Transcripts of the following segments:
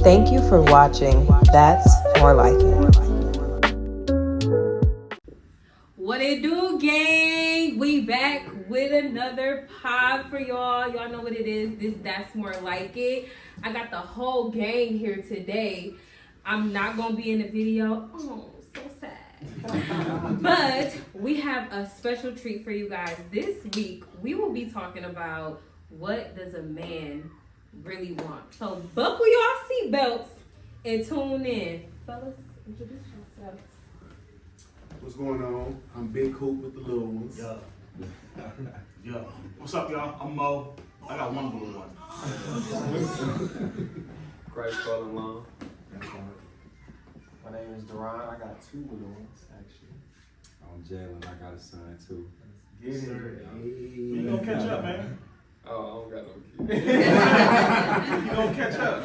Thank you for watching That's More Like It. What it do, gang? We back with another pod for y'all. Y'all know what it is. That's More Like It. I got the whole gang here today. I'm not gonna be in the video. Oh, so sad. But we have a special treat for you guys. This week, we will be talking about what does a man really want. So buckle y'all seatbelts and tune in. Fellas, introduce yourselves. What's going on? I'm Big Hoop with the little ones. Yeah. Yeah. What's up, y'all? I'm Mo. I got one little one. Christ calling long. That's right. My name is Duran. I got two little ones, actually. I'm Jalen. I got a son too. Get it. You gonna catch up, man. Oh, I don't got no kids. You gonna catch up.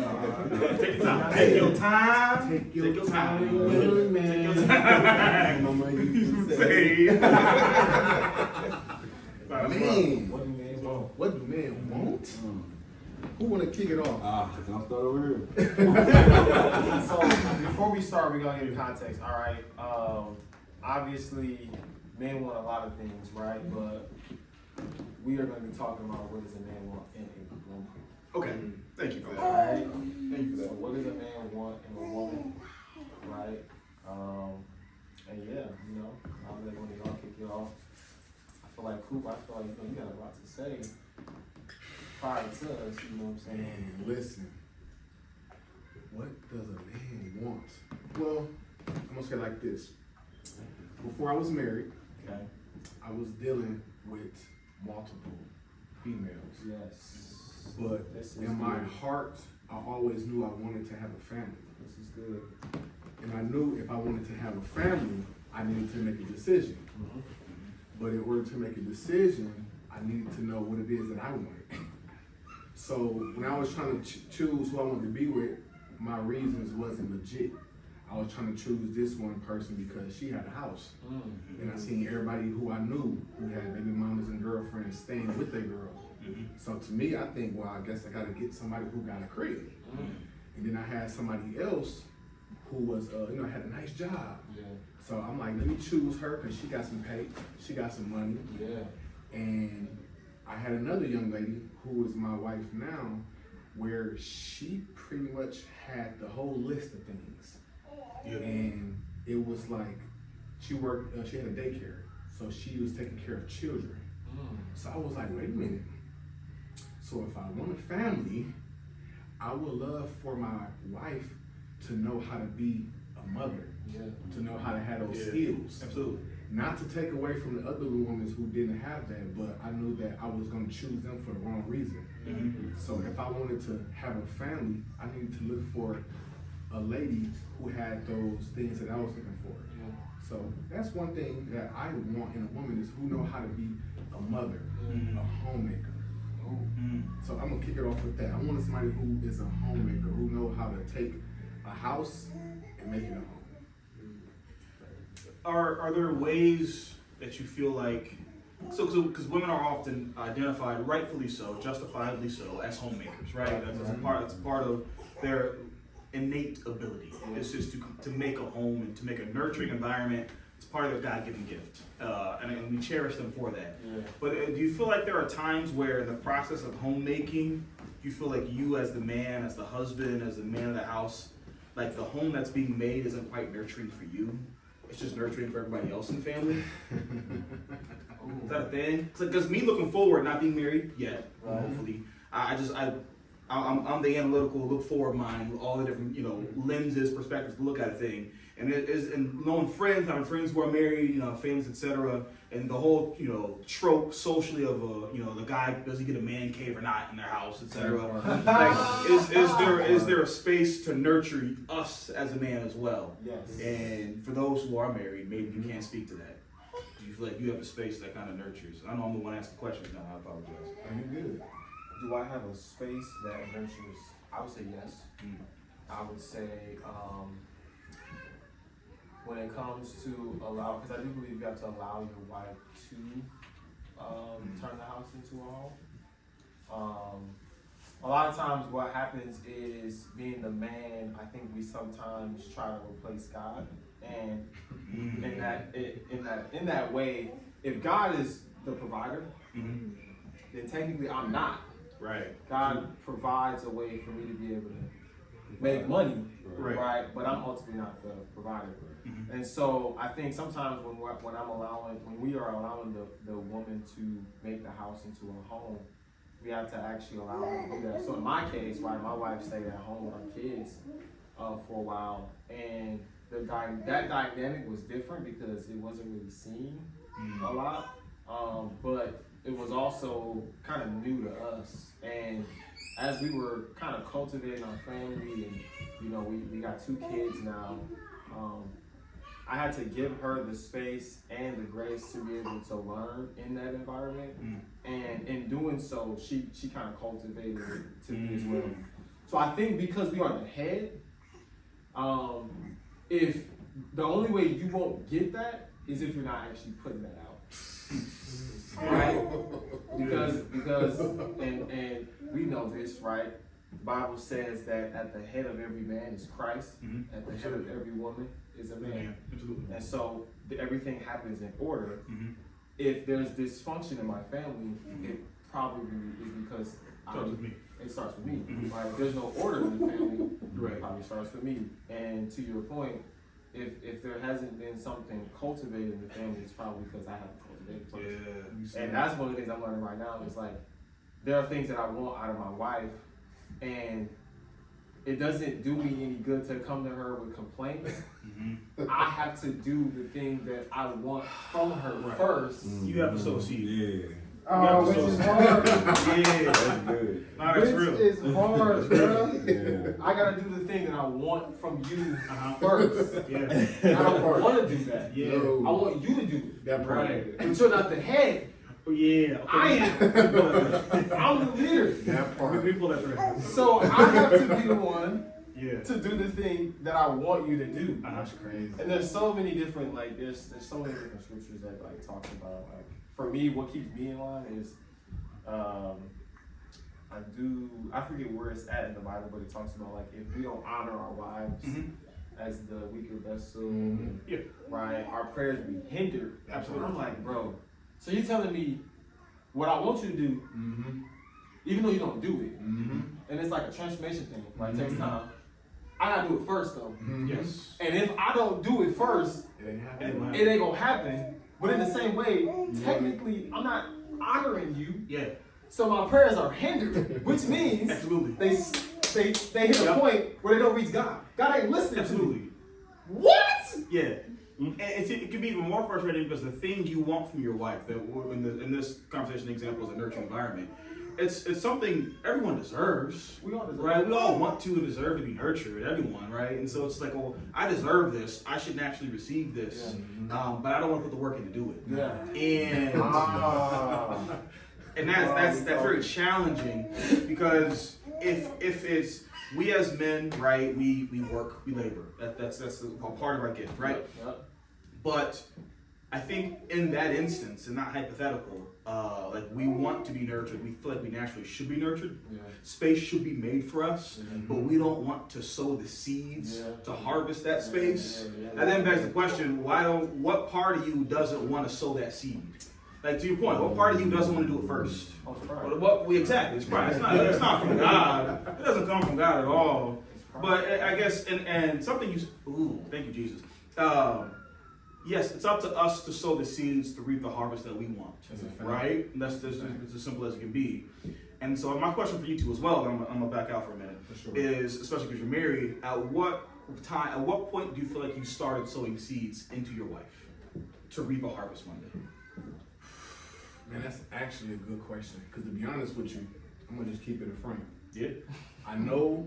Take your time. Take your time. Take your time. Take man. your time. Mama used to Say. Man, What do men want? what do men want? Who want to kick it off? Don't start over here. So, before we start, we're going to give context. All right. Obviously, men want a lot of things, right? But we are going to be talking about what does a man want in a woman. Okay. Thank you for that. All right? Thank you for So, that. what does a man want in a woman, right? And yeah, you know, I'm let one of y'all kick it off. I feel like Coop, you got a lot to say prior to us, you know what I'm saying? Man, listen. What does a man want? Well, I'm gonna say it like this. Before I was married, Okay. I was dealing with multiple females. Yes. But This is in my good. heart, I always knew I wanted to have a family. This is good. And I knew if I wanted to have a family, I needed to make a decision. But in order to make a decision, I needed to know what it is that I wanted. So when I was trying to choose who I wanted to be with, my reasons wasn't legit. I was trying to choose this one person because she had a house. And I seen everybody who I knew who had baby mamas and girlfriends staying with their girl. So to me, I think, well, I guess I gotta get somebody who got a crib. And then I had somebody else who was, had a nice job. Yeah. So I'm like, let me choose her because she got some pay, she got some money. Yeah. And I had another young lady who is my wife now, where she pretty much had the whole list of things. Yeah. And it was like, she worked, she had a daycare, so she was taking care of children. So I was like, wait a minute. So if I want a family, I would love for my wife to know how to be a mother, Yeah. to know how to have those Yeah. skills. Absolutely. Not to take away from the other women who didn't have that, but I knew that I was going to choose them for the wrong reason. So if I wanted to have a family, I needed to look for a lady who had those things that I was looking for. Yeah. So that's one thing that I want in a woman is who know how to be a mother, a homemaker. So I'm gonna kick it off with that. I want somebody who is a homemaker, who know how to take a house and make it a home. Are there ways that you feel like, because women are often identified, rightfully so, justifiably so, as homemakers, right? That's part of their innate ability. It's just to make a home and to make a nurturing environment. It's part of their God-given gift, and we cherish them for that. Yeah. But do you feel like there are times where in the process of homemaking, you feel like you as the man, as the husband, as the man of the house, like the home that's being made isn't quite nurturing for you? It's just nurturing for everybody else in the family? Is that a thing? Because me looking forward, not being married yet, hopefully, I'm the analytical look forward mind with all the different lenses, perspectives to look at a thing, and knowing friends, having friends who are married, families, etc., and the whole trope socially of the guy, does he get a man cave or not in their house, etc. Like, is there a space to nurture us as a man as well? Yes. And for those who are married, maybe you can't speak to that. Do you feel like you have a space that kind of nurtures? I know I'm the one asking questions now. I apologize. Are you good? Do I have a space that nurtures? I would say yes. I would say when it comes to allow, because I do believe you have to allow your wife to turn the house into a home. A lot of times what happens is being the man and I think we sometimes try to replace God. And in that way, if God is the provider, then technically I'm not. Right. God provides a way for me to be able to make money, right? But I'm ultimately not the provider. And so I think sometimes when we are allowing the woman to make the house into a home, we have to actually allow her to do that. So in my case, right, my wife stayed at home with our kids for a while, and that dynamic was different because it wasn't really seen a lot, but it was also kind of new to us. And as we were kind of cultivating our family, and you know, we got 2 kids now, I had to give her the space and the grace to be able to learn in that environment. And in doing so, she kind of cultivated it to me as well. So I think because we are the head, if the only way you won't get that is if you're not actually putting that out. Right? Because and we know this, right? The Bible says that at the head of every man is Christ, at the head of every woman is a man. Absolutely. And so everything happens in order. If there's dysfunction in my family, it probably is because it starts with me. Right? If there's no order in the family, it probably starts with me. And to your point, if there hasn't been something cultivated in the family, it's probably because I haven't cultivated first. And that's one of the things I'm learning right now is like, there are things that I want out of my wife, and it doesn't do me any good to come to her with complaints. I have to do the thing that I want from her first. You have to sow seed. Yeah. Oh, which is hard. Yeah. That's good. No, that's Which real. is hard, bro. Yeah. I gotta do the thing that I want from you first. Yeah. I don't want to do that. Yeah. No. I want you to do it. That part. Right. But you're not the head. Oh, yeah. Okay. I am. I'm the leader. That part. We pull that thread. So I have to be the one Yeah. to do the thing that I want you to do. That's crazy. And there's so many different there's so many different scriptures that talks about for me what keeps me in line is I forget where it's at in the Bible, but it talks about if we don't honor our wives as the weaker vessel, right, our prayers will be hindered. Absolutely. I'm like, bro, so you're telling me what I want you to do, even though you don't do it, and it's like a transformation thing, right? It takes time. I gotta do it first though. Yes. And if I don't do it first, It ain't happening. it ain't gonna happen. But in the same way, technically, I'm not honoring you, Yeah. so my prayers are hindered, which means Absolutely. they hit a point where they don't reach God. God ain't listening to Absolutely. me. What? Yeah. And it can be even more frustrating because the thing you want from your wife, that in this conversation example is a nurturing environment, it's something everyone deserves. We all deserve right? it. We all want to and deserve to be nurtured, everyone, right? And so it's like, well, I deserve this. I should naturally receive this, but I don't want to put the work in to do it. Yeah. And and that's very challenging because if it's we as men, right? We work, we labor. That's a part of our gift, right? Yep. But I think in that instance, and not hypothetical, we want to be nurtured. We feel like we naturally should be nurtured. Yeah. Space should be made for us, but we don't want to sow the seeds to harvest that space. And then begs the question: what part of you doesn't want to sow that seed? Like to your point, what part of you doesn't want to do it first? Oh, it's pride. Exactly, it's pride. It's not from God. It doesn't come from God at all. But I guess, and something thank you, Jesus. Yes, it's up to us to sow the seeds to reap the harvest that we want, right? And that's it's as simple as it can be. And so my question for you two as well, and I'm gonna back out for a minute, is especially because you're married, at what point do you feel like you started sowing seeds into your wife to reap a harvest one day? Man, that's actually a good question. Because to be honest with you, I'm gonna just keep it a frame. Yeah. I know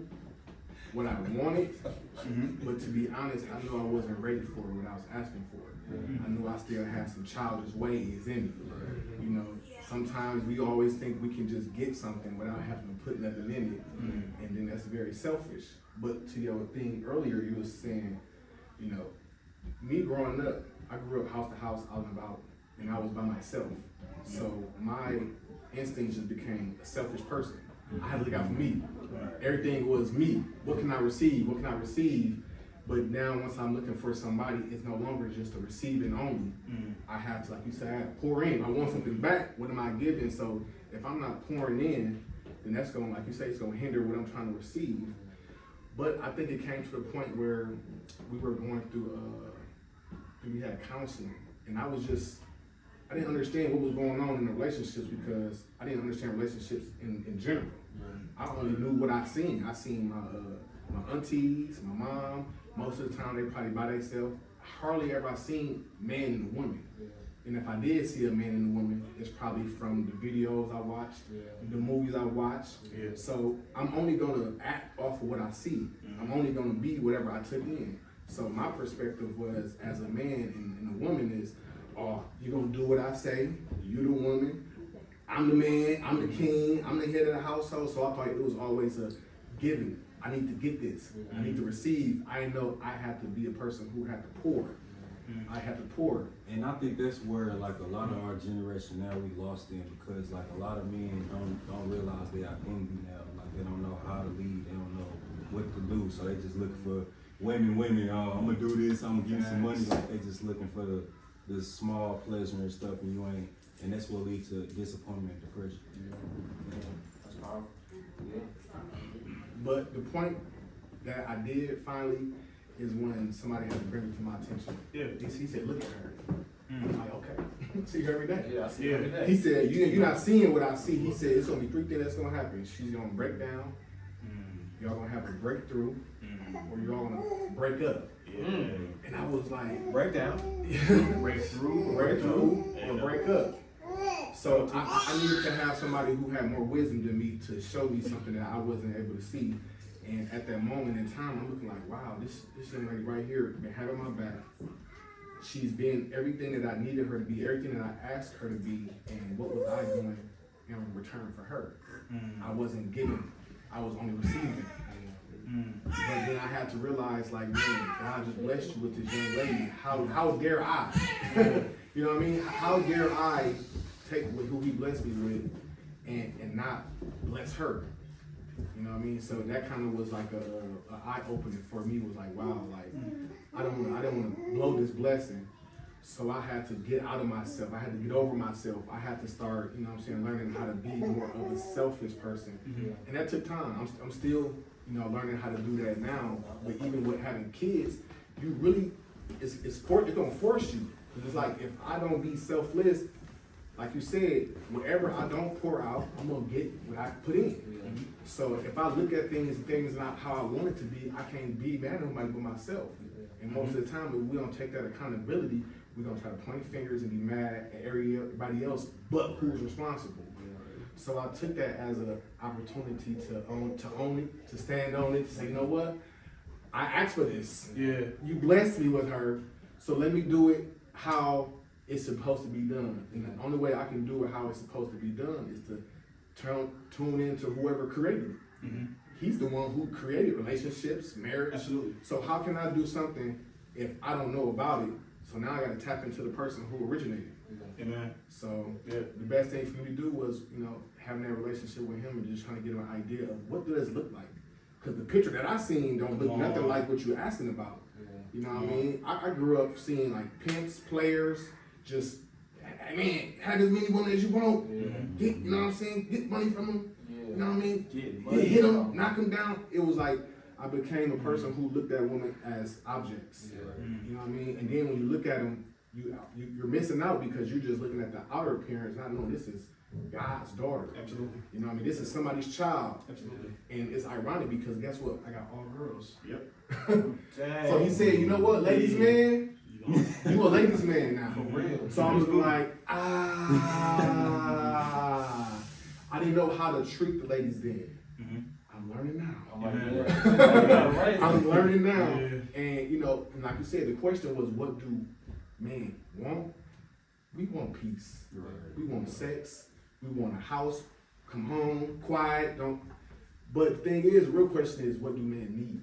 what I wanted, but to be honest, I knew I wasn't ready for what I was asking for. I knew I still had some childish ways in me. You know, sometimes we always think we can just get something without having to put nothing in it, and then that's very selfish. But to your thing earlier, you were saying, you know, me growing up, I grew up house to house, out and about, and I was by myself. So my instinct just became a selfish person. I had to look out for me. Everything was me. What can I receive? What can I receive? But now once I'm looking for somebody, it's no longer just a receiving only. I have to, like you said, I have to pour in. I want something back. What am I giving? So if I'm not pouring in, then that's going, like you say, it's going to hinder what I'm trying to receive. But I think it came to the point where we were going through, we had counseling, and I didn't understand what was going on in the relationships because I didn't understand relationships in general. I only knew what I seen. I seen my aunties, my mom. Most of the time, they probably by themselves. Hardly ever I seen man and a woman. And if I did see a man and a woman, it's probably from the videos I watched, the movies I watched. So I'm only gonna act off of what I see. I'm only gonna be whatever I took in. So my perspective was, as a man and a woman, is, oh, you're gonna do what I say. You the woman. I'm the man. I'm the king. I'm the head of the household. So I thought it was always a giving. I need to get this. I need to receive. I know I had to be a person who had to pour. I had to pour. And I think that's where like a lot of our generation now we lost in, because like a lot of men don't realize they are envy now. Like they don't know how to lead. They don't know what to do. So they just look for women. Oh, I'm gonna do this. I'm gonna give you some money. Like they just looking for the small pleasure and stuff, and you ain't. And that's what leads to disappointment and depression. That's powerful. Yeah. But the point that I did finally is when somebody had to bring it to my attention. He said, look at her. I'm like, okay. See her every day. Yeah, I see her every day. He said, you're not seeing what I see. He said, it's gonna be 3 things that's gonna happen. She's gonna break down, y'all gonna have a breakthrough, or y'all gonna break up. And I was like, Break down. breakthrough, or break up. So I needed to have somebody who had more wisdom than me to show me something that I wasn't able to see. And at that moment in time, I'm looking like, wow, this young lady right here been having my back. She's been everything that I needed her to be, everything that I asked her to be. And what was I doing in return for her? I wasn't giving, I was only receiving. But then I had to realize, like, man, God just blessed you with this young lady. How dare I? You know what I mean? How dare I take who He blessed me with and not bless her? You know what I mean? So that kind of was like a eye opener for me. Was like, wow, like I don't want to blow this blessing. So I had to get out of myself. I had to get over myself. I had to start, you know what I'm saying, learning how to be more of a selfish person. And that took time. I'm still, you know, learning how to do that now. But even with having kids, you really, it's gonna force you. Because it's like, if I don't be selfless, like you said, whatever I don't pour out, I'm gonna get what I put in. So if I look at things not how I want it to be, I can't be mad at nobody but myself. And most of the time, if we don't take that accountability, we're gonna try to point fingers and be mad at everybody else, but who's responsible? So I took that as an opportunity to own it, to stand on it, to say, you know what? I asked for this. You blessed me with her, so let me do it how it's supposed to be done. And the only way I can do it how it's supposed to be done is to tune into whoever created it. He's the one who created relationships, marriage. Absolutely. So how can I do something if I don't know about it? So now I got to tap into the person who originated. Amen. So the best thing for me to do was, you know, having that relationship with him and just trying to get an idea of what does it look like. Because the picture that I seen don't look nothing like what you're asking about. You know what I mean? I grew up seeing like pimps, players, just, hey man, have as many women as you want. Get, you know what I'm saying? Get money from them. You know what I mean? Hit them, knock them down. It was like I became a person who looked at women as objects. You know what I mean? And then when you look at them, you're missing out because you're just looking at the outer appearance, not knowing this is God's daughter. Absolutely. You know what I mean? This is somebody's child. Absolutely. And it's ironic because guess what? I got all girls. Dang. So he said, you know what, ladies man? You a ladies man now. For real. So I'm looking like, I didn't know how to treat the ladies then. I'm learning now. I'm like, I'm learning now. And you know, and like you said, the question was, what do men want? We want peace. We want sex. We want a house, come home, quiet, don't. But the thing is, the real question is, what do men need?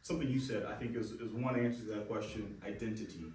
Something you said, I think, is one answer to that question: identity.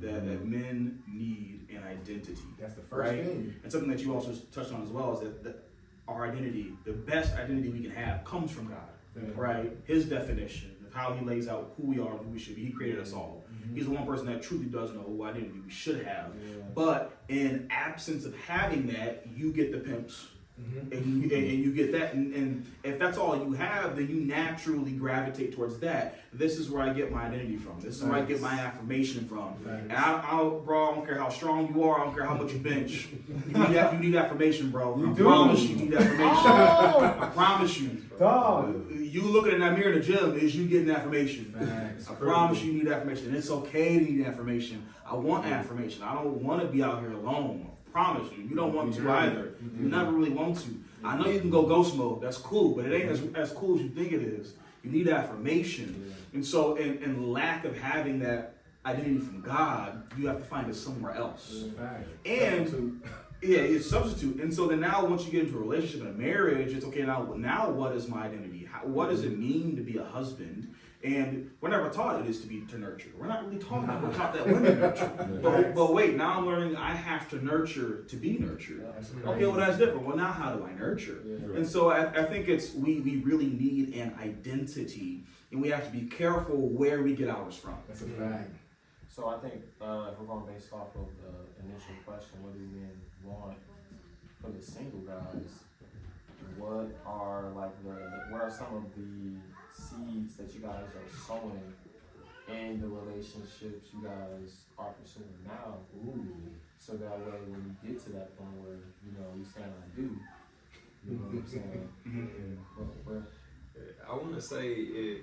That men need an identity. That's the first thing. And something that you also touched on as well is that our identity, the best identity we can have, comes from God, Yeah. right? His definition of how he lays out who we are and who we should be. He created us all. He's the one person that truly does know what identity we should have. Yeah. But in absence of having that, you get the pimps. Mhm. And you get that, and if that's all you have, then you naturally gravitate towards that. This is where I get my identity from. This is where I get my affirmation from. Facts. And bro, I don't care how strong you are. I don't care how much you bench. You need affirmation, bro. You I do? promise you need affirmation. I promise you. Dog. You looking in that mirror in the gym is you getting affirmation. Facts. I promise you need affirmation. And it's okay to need affirmation. I want affirmation. I don't want to be out here alone. Promise you, you don't want to either. You never really want to. I know you can go ghost mode. That's cool, but it ain't as cool as you think it is. You need affirmation, and so in lack of having that identity from God, you have to find it somewhere else. Facts. And yeah, it's substitute. And so then now, once you get into a relationship and a marriage, it's okay. Now what is my identity? What does it mean to be a husband? And we're never taught it is to nurture. We're not really taught that. We're taught that women nurture. But wait, now I'm learning I have to nurture to be nurtured. Okay, well that's different. Well, now how do I nurture? Yeah. And so I think it's we really need an identity, and we have to be careful where we get ours from. That's a fact. So I think if we're going based off of the initial question, what do men want for the single guys? What are some of the seeds that you guys are sowing in the relationships you guys are pursuing now? So that way, when you get to that point where you saying I do, you know what I'm saying? I want to say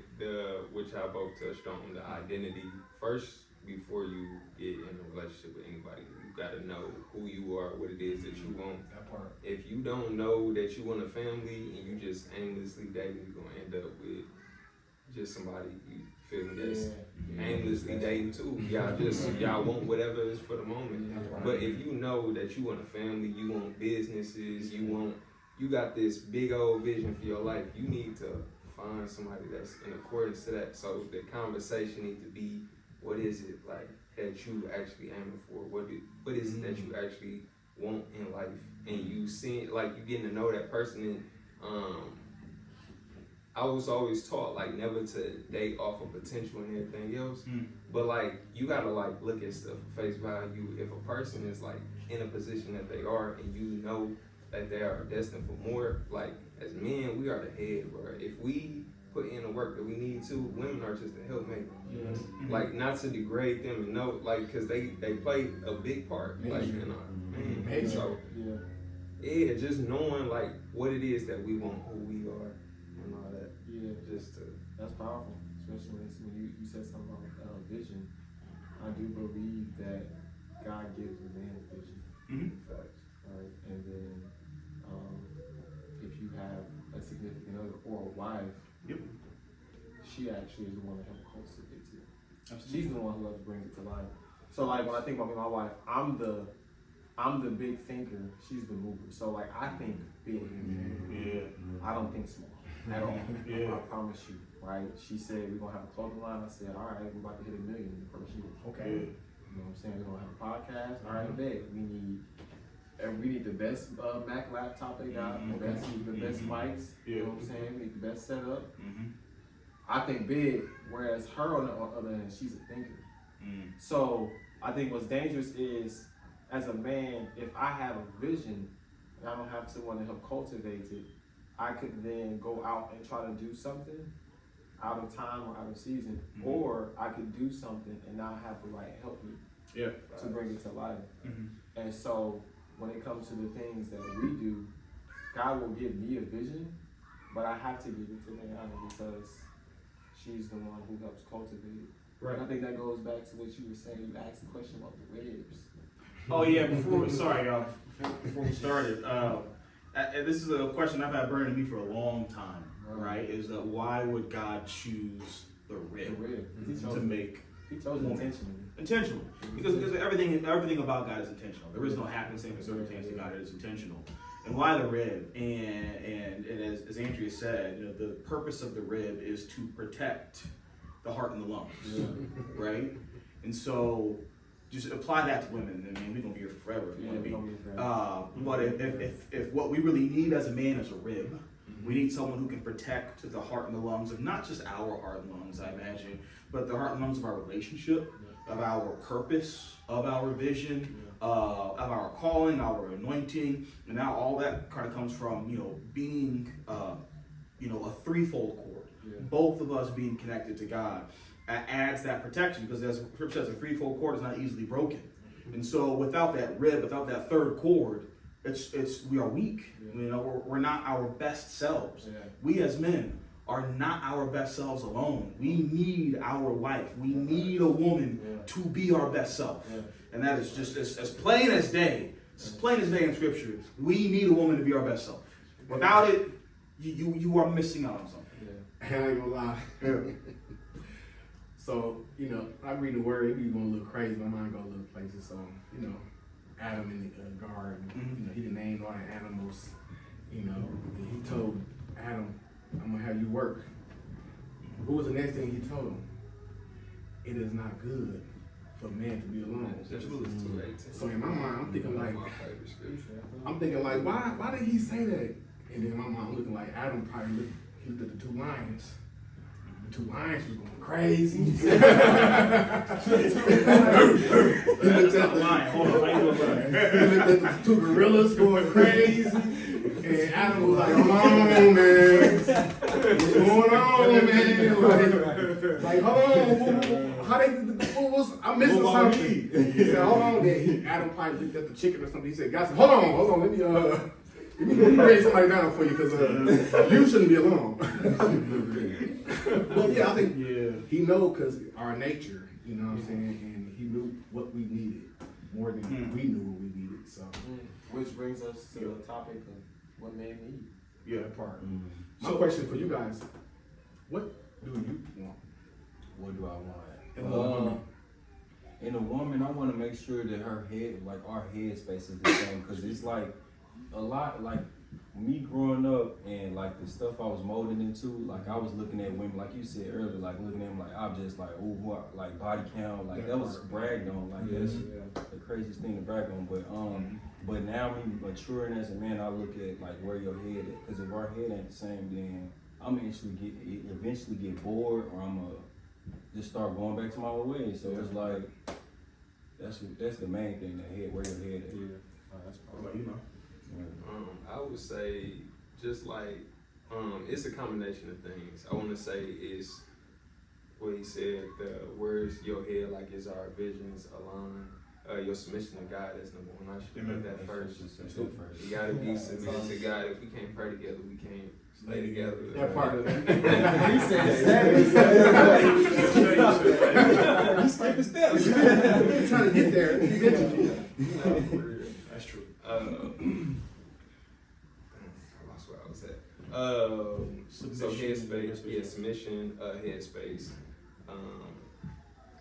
which I both touched on, the identity first. Before you get in a relationship with anybody, you got to know who you are, what it is that you want. That part. If you don't know that you want a family and you just aimlessly dating, you're going to end up with just somebody, you feel me, that's aimlessly dating too. Y'all want whatever is for the moment. But if you know that you want a family, you want businesses, you got this big old vision for your life, you need to find somebody that's in accordance to that. So the conversation needs to be, what is it like that you actually aiming for? What is it that you actually want in life? And you see, like, you getting to know that person. And I was always taught like never to date off of potential and everything else. But like you gotta like look at stuff for face value. If a person is like in a position that they are, and you know that they are destined for more, like as men, we are the head, bro. If we put in the work that we need to, women are just a helpmate. Like, not to degrade them, and no, like, cause they play a big part, like, in our man. So yeah, just knowing like what it is that we want, who we are, and all that. Yeah, that's powerful, especially when you said something about vision. I do believe that God gives a man a vision. Facts. Right, and then if you have a significant other or a wife, she actually is the one that helps cultivate it. She's the one who helps bring it to life. So like when I think about me and my wife, I'm the big thinker, she's the mover. So like I think big. I don't think small at all. I promise you. Right? She said we're gonna have a clothing line. I said, all right, we're about to hit 1 million in the first year. Okay. You know what I'm saying? We're gonna have a podcast. All right, bet. We need the best Mac laptop they got, the best mics. You know what I'm saying? We need the best setup. I think big, whereas her on the other hand, she's a thinker. So I think what's dangerous is, as a man, if I have a vision and I don't have someone to help cultivate it, I could then go out and try to do something out of time or out of season, or I could do something and not have the right help me to bring it to life. And so when it comes to the things that we do, God will give me a vision, but I have to give it to Naomi because she's the one who helps cultivate it. Right. And I think that goes back to what you were saying. You asked a question about the ribs. Oh yeah, before we started, and this is a question I've had burning me for a long time, right? Is that why would God choose the rib to make? He chose it intentionally. Because everything about God is intentional. There is no happenstance or circumstance to God. It is intentional. And why the rib? And as Andrea said, the purpose of the rib is to protect the heart and the lungs, right? And so just apply that to women. I mean, we're gonna be here forever if you want to be. gonna be forever. But if what we really need as a man is a rib, we need someone who can protect the heart and the lungs of not just our heart and lungs, I imagine, but the heart and lungs of our relationship, of our purpose, of our vision, of our calling, our anointing, and now all that kind of comes from being a threefold cord. Both of us being connected to God adds that protection, because as Scripture says, a threefold cord is not easily broken. And so without that rib, without that third cord, we are weak. We're not our best selves. We as men are not our best selves alone. We need our wife. We need a woman to be our best self. And that is just as plain as day. As plain as day in Scripture. We need a woman to be our best self. Without it, you are missing out on something. I ain't gonna lie. So, I read the word, it be going a little crazy. My mind go a little places. So, Adam in the garden, he named all the animals. He told Adam, I'm gonna have you work. What was the next thing he told him? It is not good for man to be alone. So in my mind, I'm thinking like, why did he say that? And then my mind looking like Adam probably looked at the two lions. The two lions were going crazy. He looked at the two gorillas going crazy. And Adam was like, hold on, man. What's going on, man? Like hold on. I'm missing something. He said, hold on. Then Adam probably looked at the chicken or something. He said, guys, hold on. Let me break somebody down for you, because you shouldn't be alone. But yeah, I think he knows, because our nature, you know what I'm saying? And he knew what we needed more than we knew what we needed. So, which brings us to the topic of what men need. Yeah, that part. My question for you guys, what do you want? What do I want? In a woman? In a woman, I want to make sure that her head, like our head space is the same, because it's like a lot, like me growing up and like the stuff I was molding into, like I was looking at women, like you said earlier, like looking at them like objects, like like body count, like that was bragged on, like that's the craziest thing to brag on. But now me maturing as a man, I look at like where your head is, because if our head ain't the same, then I'm eventually get bored, or I'm gonna just start going back to my old ways. So it's like that's the main thing, the head, where your head is. That's What about you, man? I would say just like it's a combination of things. I want to say is what he said. Where's your head? Like, is our visions aligned? Your submission to God is number one. I should put that first. You gotta be submitted to God. If we can't pray together, we can't stay together. That part of it. He said You skipped the steps. You're trying to get there eventually. That's true. I lost where I was at. So headspace, submission, headspace.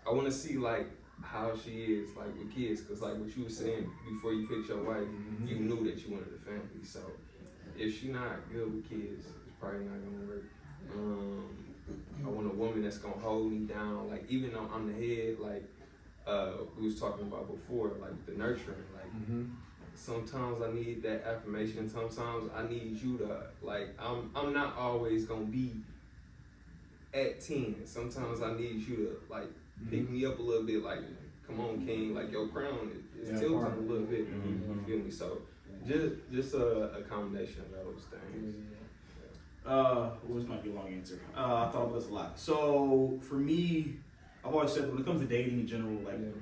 I want to see like how she is like with kids, because like what you were saying before you picked your wife, you knew that you wanted a family. So if she's not good with kids, it's probably not gonna work. I want a woman that's gonna hold me down, like even though I'm the head, like we was talking about before, like the nurturing, like sometimes I need that affirmation, sometimes I need you to, like, I'm not always gonna be at 10. Sometimes I need you to like pick me up a little bit, like, come on, King, like your crown is tilting a little bit. You feel me? So just a combination of those things. This might be a long answer. I thought about this a lot. So for me, I've always said when it comes to dating in general, like the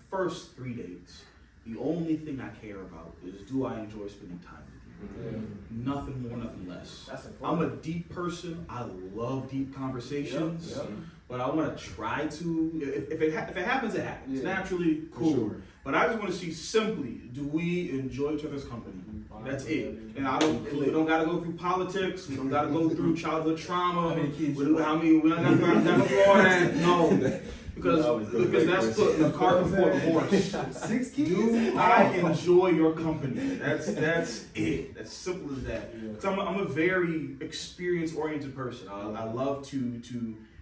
first 3 dates, the only thing I care about is, do I enjoy spending time with you? Nothing more, nothing less. I'm a deep person. I love deep conversations, but I want to try to. If it happens, it happens. It's naturally cool. Sure. But I just want to see simply, do we enjoy each other's company? That's it. And we don't got to go through politics. We don't got to go through childhood trauma. We don't got to go through all that. No. Because that's putting the cart before the horse. 6 kids? Do I enjoy your company? That's it. As simple as that. Because I'm a very experience-oriented person. I love to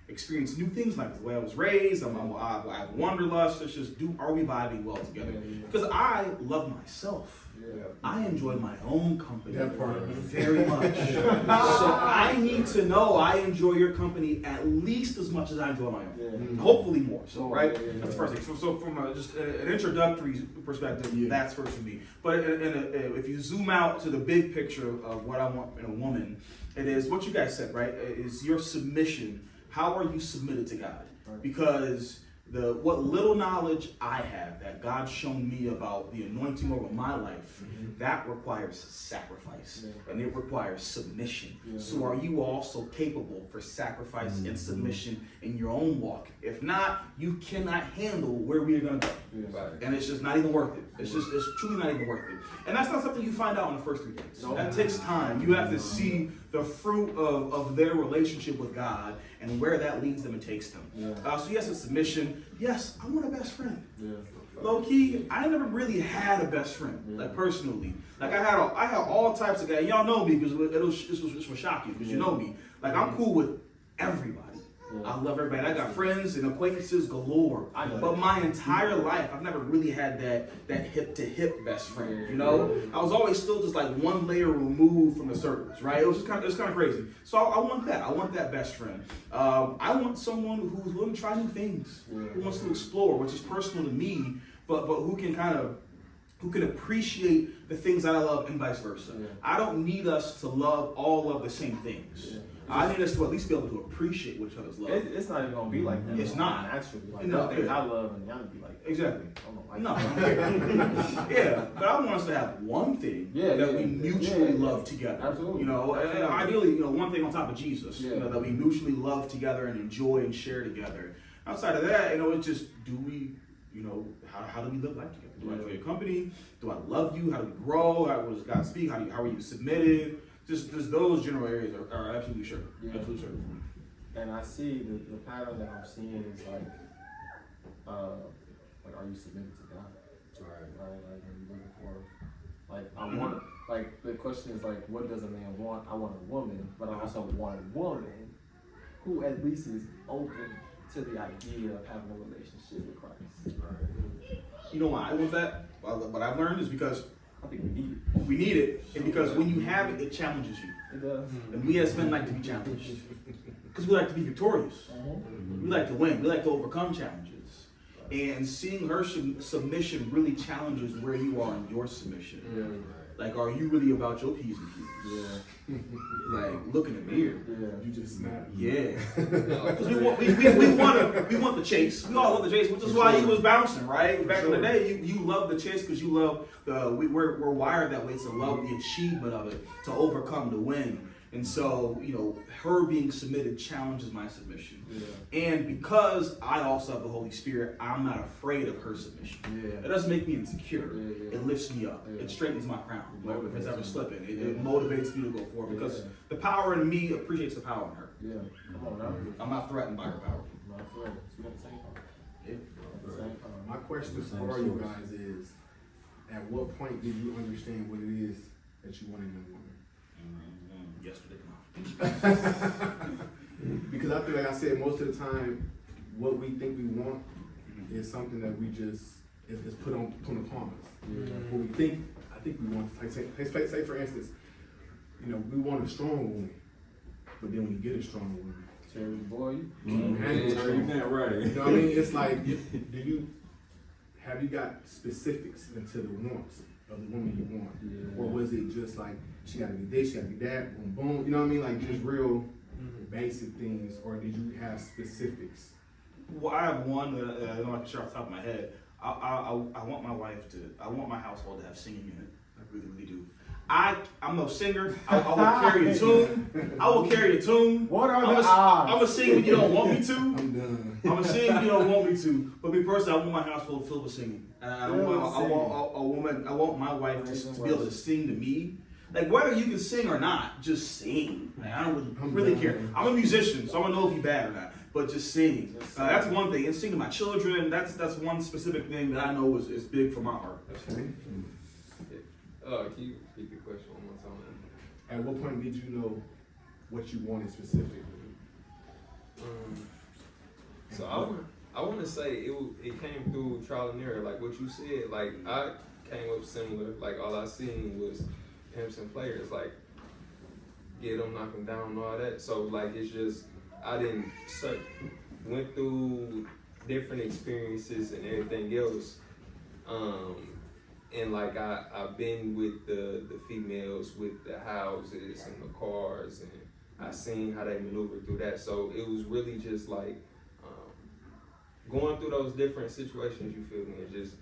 experience new things like the way I was raised. I have wanderlust. It's just, are we vibing well together? Because I love myself. Yeah. I enjoy my own company That part. very much. So I need to know I enjoy your company at least as much as I enjoy my own. Yeah. Hopefully more. So, right? Yeah. That's the first thing. So from just an introductory perspective, that's first for me. But if you zoom out to the big picture of what I want in a woman, it is what you guys said, right? Is your submission. How are you submitted to God? Right. Because what little knowledge I have that God's shown me about the anointing over my life, that requires sacrifice, and it requires submission. So are you also capable for sacrifice and submission in your own walk? If not, you cannot handle where we are going to go. And it's just not even worth it. It's truly not even worth it. And that's not something you find out in the first 3 days. That takes time. You have to see the fruit of their relationship with God and where that leads them and takes them. So yes, it's submission. Yes, I want a best friend. Low key, I never really had a best friend, like personally. Like I had all types of guys. Y'all know me because this will shock you because you know me. Like I'm cool with everybody. I love everybody. I got friends and acquaintances galore. But my entire life, I've never really had that hip to hip best friend. You know, I was always still just like one layer removed from the circles. Right? It was kind of crazy. So I want that. I want that best friend. I want someone who's willing to try new things, who wants to explore, which is personal to me, but who can appreciate the things that I love and vice versa. I don't need us to love all of the same things. I need us to at least be able to appreciate what each other's love. It's not even gonna be like that. It's not. Naturally. Like, No, things I love and y'all be like, Exactly. I don't No. like Yeah, but I want us to have one thing that we mutually love together. Absolutely. You know, and ideally, one thing on top of Jesus, Yeah. that we mutually love together and enjoy and share together. Outside of that, it's just, do we, how do we live life together? Do I enjoy your company? Do I love you? How do we grow? How does God speak? How are you submitted? Just those general areas are absolutely sure. Absolutely sure. And I see the pattern that I'm seeing is like, are you submitted to God? Right. Like, are you looking for, like, I want, like, the question is like, what does a man want? I want a woman, but I also want a woman who at least is open to the idea of having a relationship with Christ. You know why I want that? What I've learned is because I think we need it. we need it, and because when you have it, it challenges you. It does. And we as men like to be challenged. Because we like to be victorious. We like to win. We like to overcome challenges. And seeing her submission really challenges where you are in your submission. Like, are you really about your P's and Q's? Like, look in the mirror. You just snapped. Yeah. Because we want the chase. We all love the chase, which is why he was bouncing, right? Back in the day, you love the chase because you love we're wired that way to love the achievement of it, to overcome, to win. And so, her being submitted challenges my submission. And because I also have the Holy Spirit, I'm not afraid of her submission. It doesn't make me insecure. It lifts me up. It straightens my crown. If it's ever slipping, it motivates me to go forward because the power in me appreciates the power in her. Come on now. I'm not threatened by her power. Not forever. So we got the same power. At the same time. My question for you guys is, at what point did you understand what it is that you wanted in a woman? Yesterday. Because I feel like I said, most of the time, what we think we want is something that we just is put upon us. What we think, I think we want. Like say for instance, we want a strong woman, but then when you get a strong woman, Terry boy, you can't right. You know what I mean? It's like, have you got specifics into the wants of the woman you want, or was it just like she got to be this, she got to be that, boom, boom? You know what I mean? Like just real basic things, or did you have specifics? Well, I have one that I don't have to share off the top of my head. I want my wife I want my household to have singing in it. I really, really do. I'm no singer. I will carry a tune. I will carry a tune. What are the odds? I'm gonna sing when you don't want me to. I'm done. I'm gonna sing when you don't want me to. But me personally, I want my household filled with singing. And I want a woman. I want my wife to be able to sing to me. Like whether you can sing or not, just sing. Like, I don't really care. I'm a musician, so I don't know if you're bad or not. But just sing. That's one thing. And sing to my children. That's one specific thing that I know is big for my heart. Okay. Can you repeat the question one more time? At what point did you know what you wanted specifically? So I want to say it came through trial and error, like what you said. Like I came up similar. Like all I seen was pimps and players, like get them, knock them down, and all that. So like it's just I went through different experiences and everything else. And like I've been with the females with the houses and the cars, and I seen how they maneuver through that. So it was really just like going through those different situations, you feel me, and just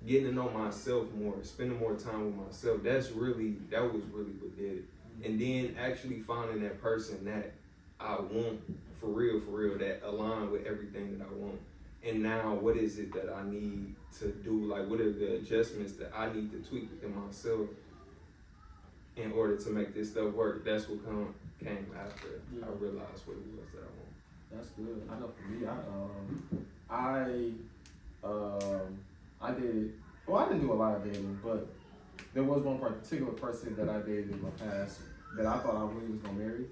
getting to know myself more, spending more time with myself. That was really what did it. And then actually finding that person that I want for real, that align with everything that I want. And now what is it that I need to do? Like what are the adjustments that I need to tweak within myself in order to make this stuff work? That's what came after I realized what it was that I want. That's good. I know for me, I dated. Well, I didn't do a lot of dating, but there was one particular person that I dated in my past that I thought I really was gonna marry,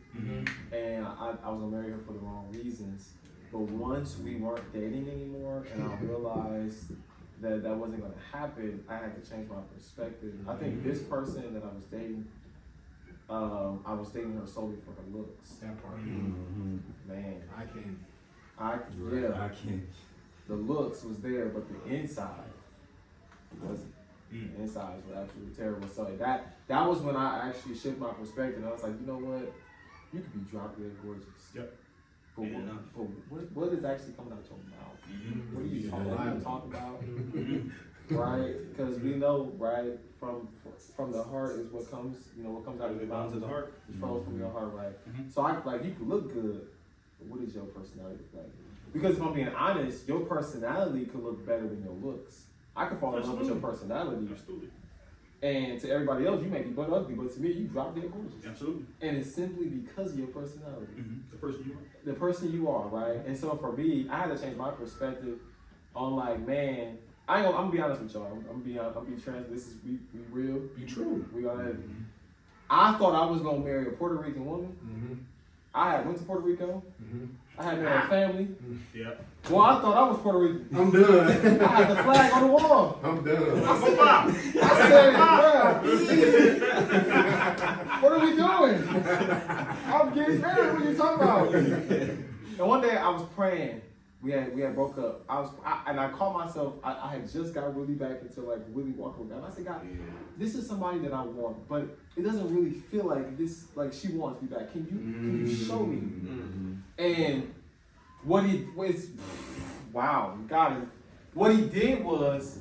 and I was gonna marry her for the wrong reasons. But once we weren't dating anymore, and I realized that wasn't gonna happen, I had to change my perspective. I think this person that I was dating, I was dating her solely for her looks. That part. Man, I can't. I can't. The looks was there, but the inside wasn't. The insides were absolutely terrible. So that was when I actually shifted my perspective. I was like, you know what? You could be drop dead gorgeous. Yep. But what is actually coming out your mouth? What are you talking about? Right? Because we know, right, from the heart is what comes, what comes out of your mouth. It heart. It flows from your heart, right? So you can look good, but what is your personality like? Because if I'm being honest, your personality could look better than your looks. I could fall in love with your personality. Absolutely. And to everybody else, you may be butt ugly, but to me, you drop dead gorgeous. Absolutely. And it's simply because of your personality. The person you are. The person you are, right? And so for me, I had to change my perspective on man, I'm gonna be honest with y'all. I'm gonna be trans. This is we real. Be true. We gonna. I thought I was gonna marry a Puerto Rican woman. I had went to Puerto Rico. I had married a family. Yeah. Well, I thought I was Puerto Rican. I'm done. I had the flag on the wall. I'm done. I said, bro, what are we doing? I'm getting married. What are you talking about? And one day I was praying. We had broke up. I caught myself. I had just got really back into really walking with God. And I said, God, this is somebody that I want, but it doesn't really feel like this. Like she wants me back. Can you show me? And what he did was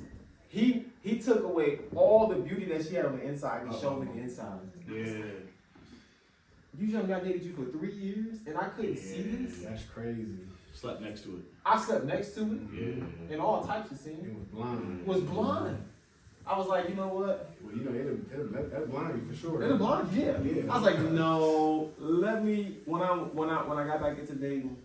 he took away all the beauty that she had on the inside and showed me the inside. Yeah. You tell me I dated you for 3 years and I couldn't see this? That's crazy. Slept next to it. I slept next to it. Yeah. In all types of scenes. It was blind. It was blind. I was like, you know what? Well, it'll blind you for sure. It'll blind, yeah. Yeah. I was like, no, let me when I got back into dating,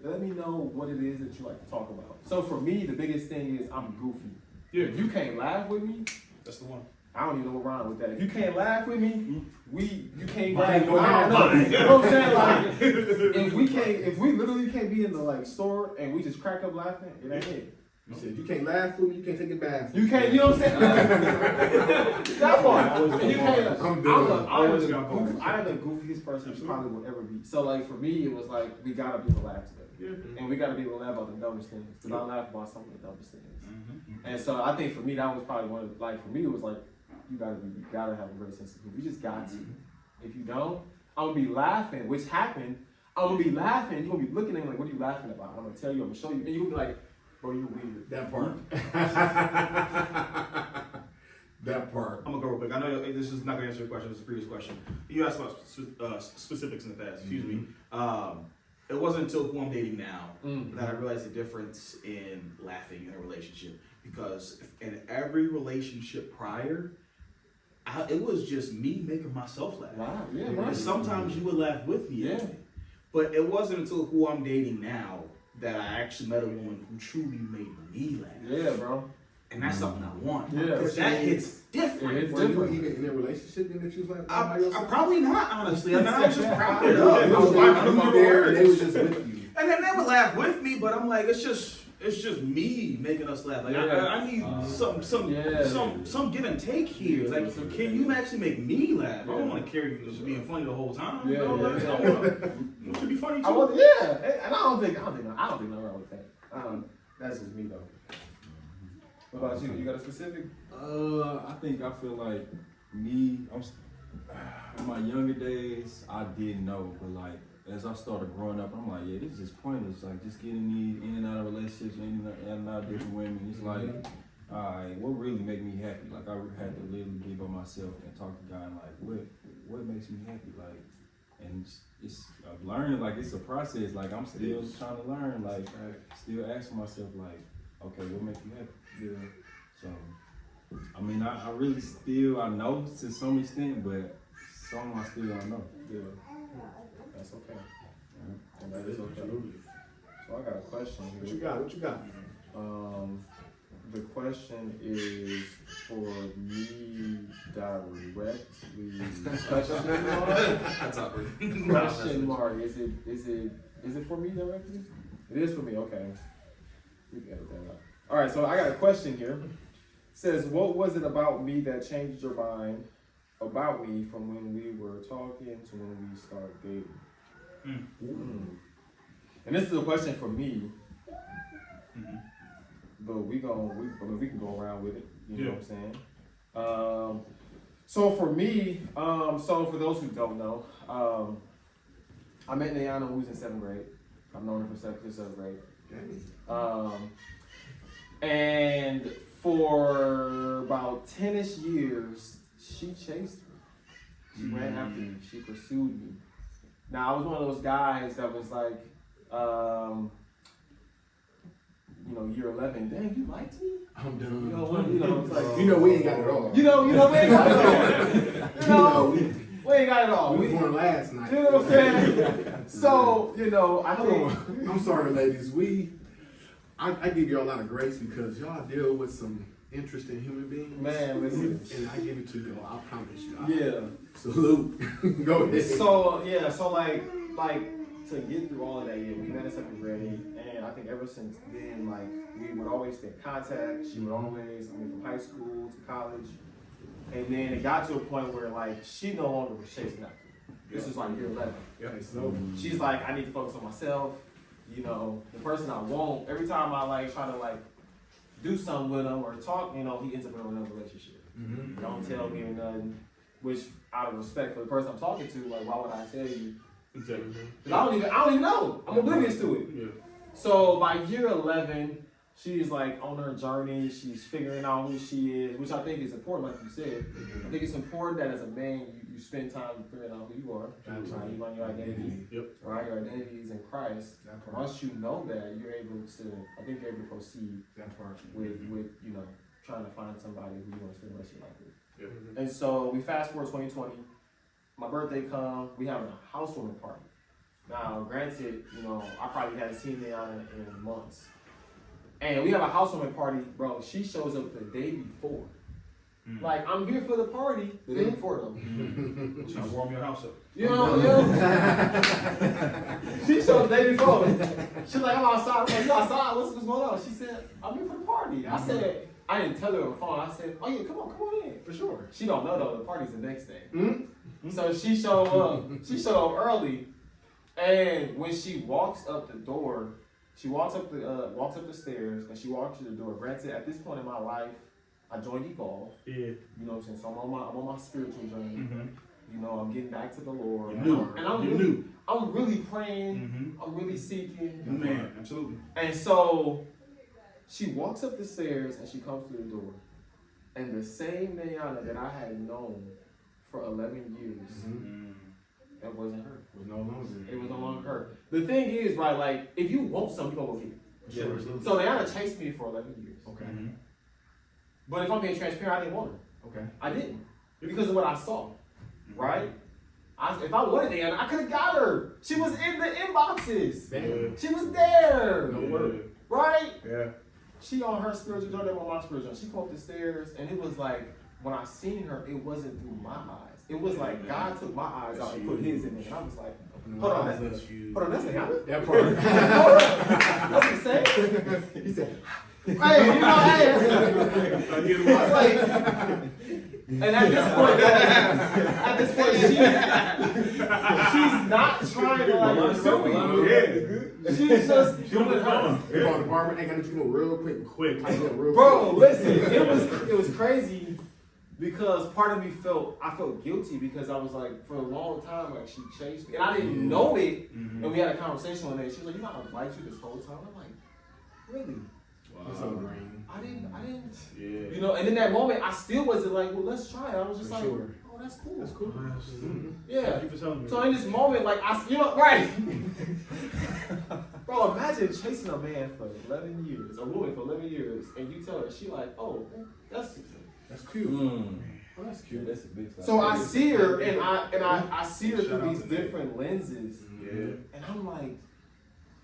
let me know what it is that you like to talk about. So for me, the biggest thing is I'm goofy. Yeah. If you can't laugh with me, That's the one. I don't even know what wrong with that. If you can't laugh with me, you can't Mine laugh. go out. You know what I'm saying? If we literally can't be in the store and we just crack up laughing, it ain't it. You said you can't laugh with me, you can't take a bath. You can't, you know what I'm saying? That part. And you can't. I'm done. I am the goofiest person you probably will ever be. So for me, it was we gotta be able to laugh together. Yeah. And we gotta be able to laugh about the dumbest things. Because I laugh about some of the dumbest things. And so I think for me, that was probably one of for me, it was you gotta have a great sense of humor. You just got to. If you don't, I'm gonna be laughing, which happened. I'm gonna be laughing. You're gonna be looking at me what are you laughing about? I'm gonna tell you, I'm gonna show you. And you're gonna be like, bro, you weird. That part. That part. I'm gonna go real quick. I know this is not gonna answer your question. This is a previous question. You asked about specifics in the past. Excuse me. It wasn't until who I'm dating now that I realized the difference in laughing in a relationship. Because in every relationship prior, it was just me making myself laugh. Wow, yeah, And right. sometimes you would laugh with me. Yeah. But it wasn't until who I'm dating now that I actually met a woman who truly made me laugh. Yeah, bro. And that's something I want. Yeah. Because that hits different. It's Were you different. even in a relationship then if you was like, I probably not, honestly. I mean, I was just proud of it I was up. there and they was just with you. And then they were laugh with me, but I'm like, it's just me making us laugh. Like I need some give and take here. Like, can you actually make me laugh? I don't want to carry you just being funny the whole time. Yeah, you know? yeah, Like, yeah. it should be funny too. And I don't think nothing wrong with that. That's just me though. What about you? You got a specific? I feel like me, in my younger days, I didn't know, but like, as I started growing up, I'm like, yeah, this is just pointless. Like, just getting in and out of relationships, in and out of different women. It's like, alright, what really make me happy? Like, I had to literally be by myself and talk to God, and like, what makes me happy? Like, and it's learning, like, it's a process. Like, I'm still trying to learn, like, still asking myself, like, okay, what makes you happy? Yeah. So, I mean, I really still, I know to some extent, but some I still don't know. Yeah. That's okay. And that is okay. So I got a question here. What you got? The question is for me directly. Question mark. Is it for me directly? It is for me. Okay. We can edit that out. All right. So I got a question here. It says, what was it about me that changed your mind about me from when we were talking to when we started dating? And this is a question for me, but we can go around with it. You know what I'm saying? So for me, so for those who don't know, I met Nayana who was in 7th grade. I've known her for 7th grade. And for about 10-ish years, she chased me. She ran after me. She pursued me. Now, I was one of those guys that was like, year 11, dang, you liked me? I'm done. It's like, we ain't got it all. we ain't got it all. We ain't got it all. We won last night. You know what I'm saying? So, I think. I'm sorry, ladies. I give y'all a lot of grace because y'all deal with some interesting human beings. Man, listen. And I give it to y'all. I promise y'all. Yeah. Salute. Go ahead. So like to get through all of that, we met in 7th grade, and I think ever since then, like, we would always stay in contact. She would always, from high school to college, and then it got to a point where, like, she no longer was chasing after me. This is like year 11. Yeah, it's over. She's like, I need to focus on myself. The person I want, every time I, like, try to, like, do something with him or talk, he ends up in another relationship. Don't tell me or nothing, which, out of respect for the person I'm talking to, like, why would I tell you? Exactly. Because I don't even know. I'm oblivious to it. Yeah. So by year 11, she's like on her journey. She's figuring out who she is, which I think is important, like you said. I think it's important that as a man, you spend time figuring out who you are. Right? You learn your identity. Yep. Right? Your identity is in Christ. Once you know that, you're able to proceed with trying to find somebody who you want to spend the rest of your life with. Yep. And so we fast forward 2020. My birthday comes, we having a housewarming party. Now, granted, I probably hadn't seen Nayana in months. And we have a housewarming party, bro. She shows up the day before. Like, I'm here for the party the day before, though. Trying to warm your house up. You know? She showed up the day before. She's like, I'm outside. I'm like, you outside? What's going on? She said, I'm here for the party. I said, I didn't tell her on the phone. I said, oh yeah, come on in. For sure. She don't know though, the party's the next day. So she showed up early, and when she walks up the door, she walks up the stairs, and she walks to the door. Granted, at this point in my life, I joined Evolve. Yeah. You know what I'm saying? So I'm on my spiritual journey. I'm getting back to the Lord. I'm really praying. I'm really seeking. Man, absolutely. And so she walks up the stairs and she comes to the door. And the same Nayana that I had known for 11 years, that wasn't her. It was no longer. It was no longer her. The thing is, right, like, if you want something, you're going to get it. Sure. So Nayana chased me for 11 years. Okay. But if I'm being transparent, I didn't want her. Okay. I didn't. Because of what I saw, right? If I wanted Nayana, I could have got her. She was in the inboxes. Damn. She was there. No word. Right? Yeah. She on her spiritual journey, I'm on my spiritual journey. She come up the stairs, and it was like, when I seen her, it wasn't through my eyes. it was like God took my eyes out and put his in there. And I was like, Open hold them on, eyes that's up. hold on, that's Rihanna? That part. That's what he said. He said, Hey, you know, hey. I was like, and at this point, she's not trying to like pursue me. She's just doing her. "Hey, bro, the barber ain't gonna do no real quick. I get real Bro, quick." listen, it was crazy because part of me I felt guilty because I was like, for a long time, like she chased me and I didn't know it. And we had a conversation one day. She was like, "You know, I liked you this whole time." I'm like, "Really?" What's up, Green? I didn't. Yeah. You know, and in that moment, I still wasn't like, "Well, let's try it." I was just For like, sure. "Oh, that's cool." That's cool. Yeah. Thank you for telling me. So in this moment, like right. Bro, imagine chasing a man for 11 years, a woman for 11 years, and you tell her, she like, "Oh, that's cute. Mm. Oh, that's Yeah, cute. that's a big So I see her, and I see her Shout through out these to them. different lenses, Yeah. and I'm like,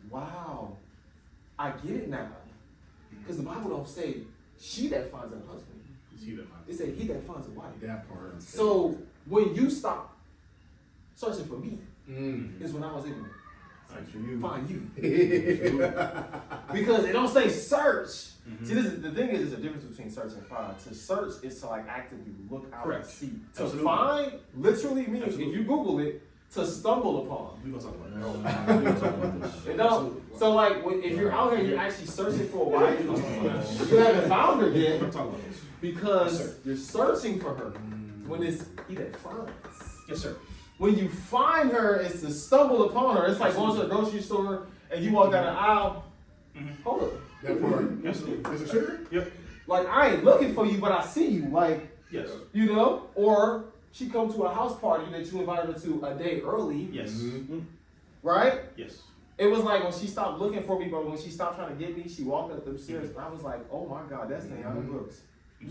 wow, I get it now, because the Bible don't say she that finds a husband; See that, man. it said he that finds a wife. That part. So when you stop searching for me, is when I was able to Like for you. find you. Because it don't say search. See, this is the thing is, there's a difference between search and find. To search is to like actively look out Correct. and see. To Absolutely. find literally means, Absolutely. if you Google it, to stumble upon. We gonna talk about that. We gonna talk about this. You know, so like if you're out here, you're actually searching for a wife. You haven't found her We're yet gonna talk about this. because you're searching for her. When it's he that finds. Yes, sir. When you find her, it's to stumble upon her. It's like going to the grocery store and you walk down the aisle. Hold up. That part. Absolutely. Is it sugar? Yep. Like, I ain't looking for you, but I see you. Like, Yes. you know? Or she come to a house party that you invited her to a day early. Yes. Right? Yes. It was like when she stopped looking for me, but when she stopped trying to get me, she walked up them stairs and I was like, oh my God, that's Naomi Brooks.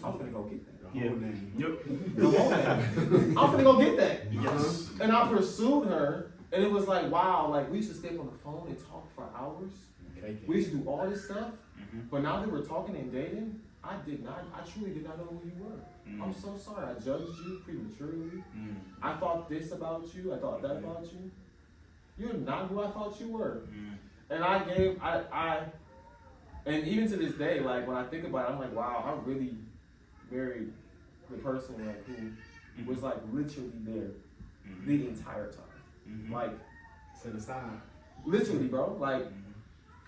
I'm finna go get that. The whole name. Yep. Come on, man. I'm finna go get that. Yes. And I pursued her, and it was like, wow, like we used to stay on the phone and talk for hours. We used to do all this stuff, but now that we're talking and dating, I truly did not know who you were. I'm so sorry. I judged you prematurely. I thought this about you. I thought that about you. You're not who I thought you were. And and even to this day, like when I think about it, I'm like, wow, I really married the person like who was like literally there the entire time. Like Set aside. literally, bro. Like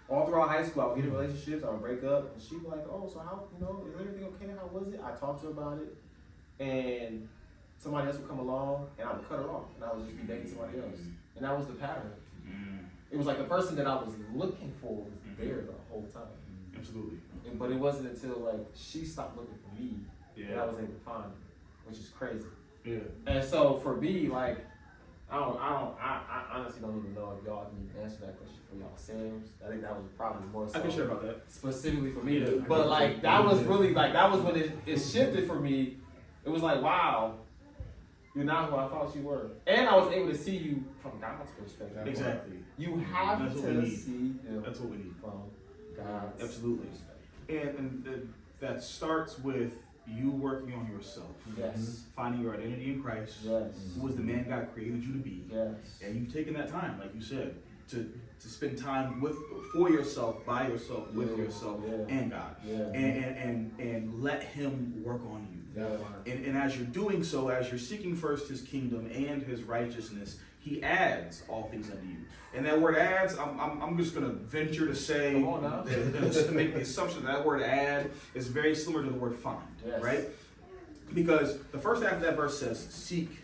all throughout high school, I would get in relationships, I would break up, and she'd be like, "Oh, so how? You know, is everything okay? How was it?" I talked to her about it, and somebody else would come along, and I would cut her off, and I would just be dating somebody else, and that was the pattern. It was like the person that I was looking for was there the whole time. Absolutely. But it wasn't until like she stopped looking for me that I was able to find her, which is crazy. Yeah. And so for me, like, I honestly don't even know if y'all can even answer that question for yourselves. I think that was probably more so I can share about that. specifically for me. Yeah. But like that was really like that was when it shifted for me. It was like, wow, you're not who I thought you were. And I was able to see you from God's perspective. Exactly. You have That's what we to need. see them That's what we need. from God's Absolutely. perspective. And that starts with you working on yourself. Yes. Finding your identity in Christ. Yes. Who is the man God created you to be. Yes. And you've taken that time, like you said, to spend time for yourself, by yourself, with yourself, and God. Yeah. And let him work on you. Yeah. And as you're doing so, as you're seeking first his kingdom and his righteousness, he adds all things unto you. And that word adds, I'm just going to venture to say, Come on now. just to make the assumption that word add is very similar to the word find, Yes. right? Because the first half of that verse says, seek,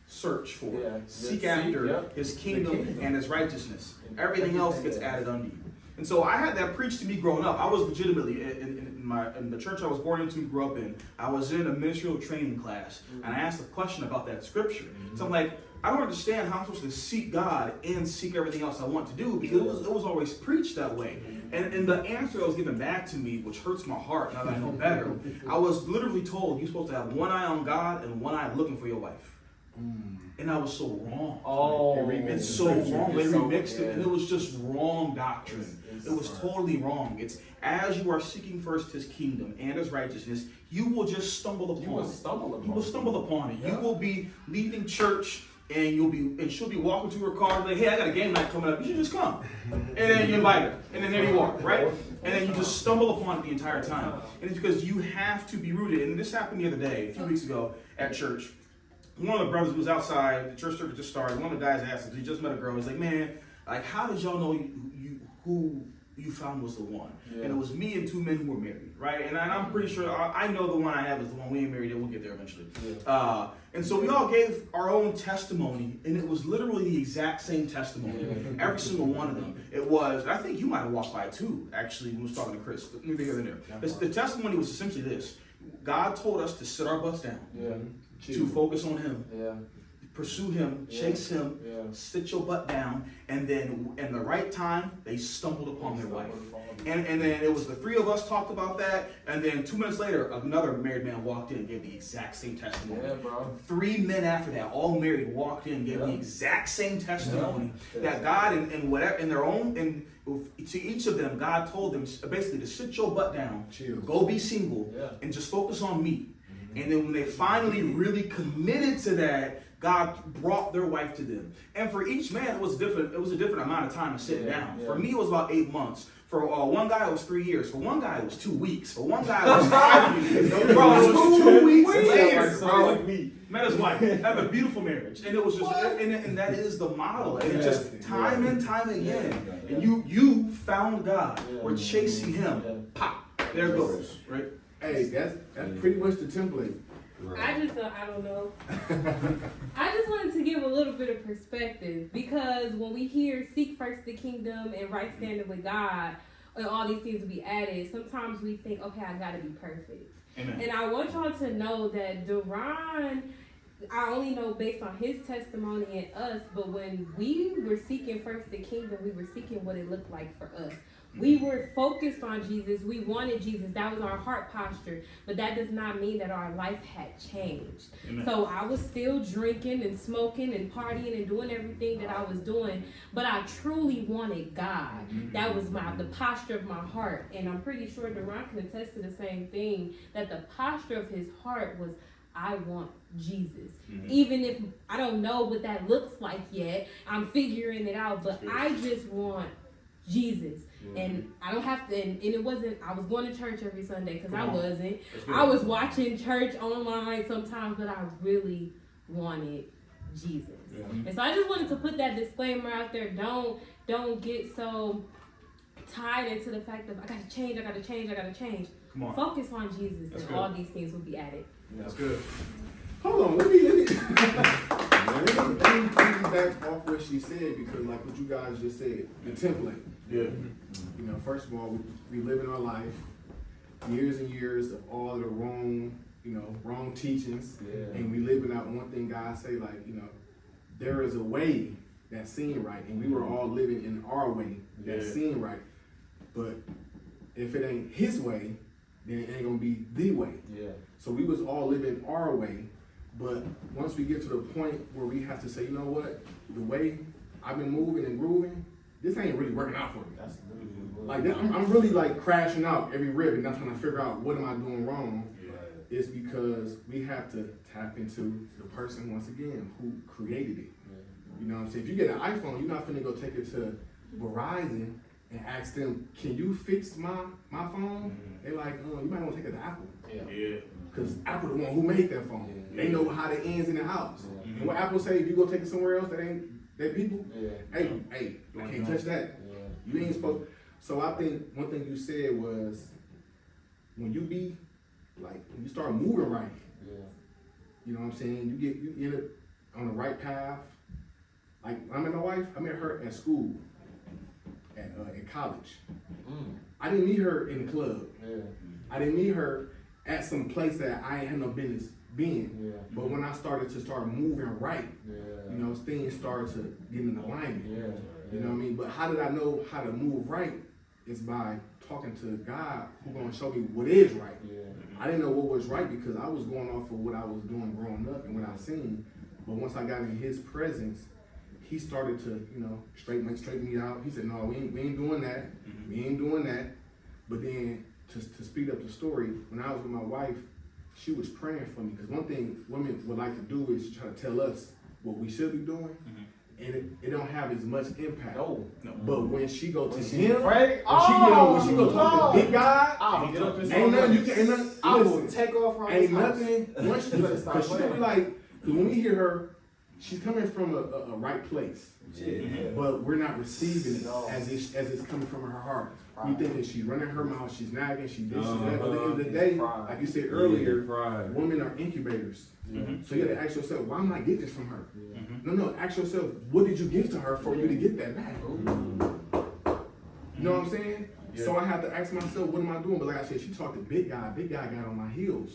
search for, Yeah. seek Yeah, after yep. his The kingdom kingdom. and his righteousness. And Everything else everything gets else. added unto you. And so I had that preached to me growing up. I was legitimately in the church I was born into, grew up in. I was in a ministerial training class, and I asked a question about that scripture. So I'm like, I don't understand how I'm supposed to seek God and seek everything else I want to do, because it was always preached that way. And the answer that was given back to me, which hurts my heart now that I know better, I was literally told you're supposed to have one eye on God and one eye looking for your wife. And I was so wrong. Oh, It's so wrong. They It's so- remixed it, and yeah. it was just wrong doctrine. It's It was right. totally wrong. It's as you are seeking first His kingdom and His righteousness, you will just stumble upon You will it. stumble upon You will stumble upon it. Yeah. You will be leaving church, and she'll be walking to her car like, "Hey, I got a game night coming up. You should just come." And then you invite her, and then there you are, right? And then you just stumble upon it the entire time. And it's because you have to be rooted. And this happened the other day, a few weeks ago at church. One of the brothers was outside. The church service just started. One of the guys asked him, he just met a girl. He's like, "Man, like, how did y'all know who you found was the one?" Yeah. And it was me and two men who were married, right? And I'm pretty sure I know the one I have is the one we ain't married. And we'll get there eventually. Yeah. And so we all gave our own testimony, and it was literally the exact same testimony. Yeah. Every single one of them. It was. I think you might have walked by it too. Actually, when we was talking to Chris, but maybe here and there. The testimony was essentially this: God told us to sit our butts down, Yeah. to focus on Him, Yeah. pursue Him, Yeah. chase Him, Yeah. sit your butt down, and then in the right time they stumbled upon their wife. And then it was the three of us talked about that, and then 2 minutes later, another married man walked in and gave the exact same testimony. Yeah, bro. 3 men after that, all married, walked in and gave Yeah. the exact same testimony Yeah. that God and whatever in their own and to each of them, God told them basically to sit your butt down, Chill. go be single, Yeah. and just focus on me. And then when they finally really committed to that, God brought their wife to them. And for each man, it was different. It was a different amount of time of sitting Yeah, down. yeah. For me, it was about 8 months. For one guy, it was 3 years. For one guy, it was 2 weeks. For one guy, it was 5 years. Bro, it was 2 weeks later, bro. Like me. Met his wife, have a beautiful marriage, and it was just, and that is the model, and it's just time and time again. And you found God, Yeah. we're chasing Him. Yeah. Pop, there it goes, right? Hey, that's pretty much the template. I don't know. I just wanted to give a little bit of perspective because when we hear seek first the kingdom and right standing with God and all these things will be added, sometimes we think, okay, I gotta be perfect. Amen. And I want y'all to know that Duran, I only know based on his testimony and us, but when we were seeking first the kingdom, we were seeking what it looked like for us. We were focused on Jesus. We wanted Jesus. That was our heart posture. But that does not mean that our life had changed. Amen. So I was still drinking and smoking and partying and doing everything that I was doing. But I truly wanted God. That was the posture of my heart. And I'm pretty sure Duran can attest to the same thing, that the posture of his heart was, I want Jesus. Even if I don't know what that looks like yet, I'm figuring it out. But I just want Jesus. And I don't have to, and it wasn't, I was going to church every Sunday because I wasn't. I was watching church online sometimes, but I really wanted Jesus. Yeah. And so I just wanted to put that disclaimer out there. Don't get so tied into the fact of I gotta change. Come on. Focus on Jesus That's and good. all these things will be added. That's good. Hold on, let me back off what she said, because like what you guys just said, the template. Yeah. You know, first of all, we live in our life, years and years of all the wrong teachings, Yeah. and we live in that one thing God say, like, there is a way that's seen right, and we were all living in our way that's Yeah. seen right. But if it ain't His way, then it ain't gonna be the way. Yeah. So we was all living our way, but once we get to the point where we have to say, you know what, the way I've been moving and grooving, this ain't really working out for me. That's literally what Like that, I'm really like crashing out every rib, and I'm trying to figure out what am I doing wrong. It's because we have to tap into the person once again who created it. You know what I'm saying? If you get an iPhone, you're not finna go take it to Verizon and ask them, can you fix my phone? They're like, you might want to take it to Apple. Yeah. Because Apple the one who made that phone. Yeah. They know how the ins and the outs. Yeah. And what Apple say, if you go take it somewhere else that ain't their people, Yeah. hey, I can't touch that. Yeah. You ain't supposed. So I think one thing you said was, when you start moving right, Yeah. you know what I'm saying? You end up on the right path. Like when I met my wife, I met her at school, in college. I didn't meet her in the club. Yeah. I didn't meet her at some place that I ain't had no business being. Yeah. But when I started to moving right, Yeah. things started to get in alignment. Yeah. You know what I mean? But how did I know how to move right? It's by talking to God, who gonna show me what is right. Yeah. I didn't know what was right because I was going off of what I was doing growing up and what I seen. But once I got in his presence, he started to, you know, straighten me out. He said, no, we ain't doing that. We ain't doing that. But then to speed up the story, when I was with my wife, she was praying for me. Because one thing women would like to do is try to tell us what we should be doing. And it don't have as much impact. No. But when she go to When him, she pray, when she go talk to big God, I'll get up and ain't nothing you can, ain't nothing, I will listen, take off her ain't house. nothing, once You better she, stop cause she'll be playing. like, cause when we hear her, she's coming from a right place. Yeah. But we're not receiving it No. as it's coming from her heart. We Pride. think that she's running her mouth, she's nagging, she's this, she's Uh-huh. that. But at the end of the It's day, pride. like you said earlier, Pride. women are incubators. So you gotta ask yourself, why am I getting this from her? Yeah. No, ask yourself, what did you give to her for you to get that back? You know what I'm saying? So I have to ask myself, what am I doing? But like I said, she talked to big guy got on my heels.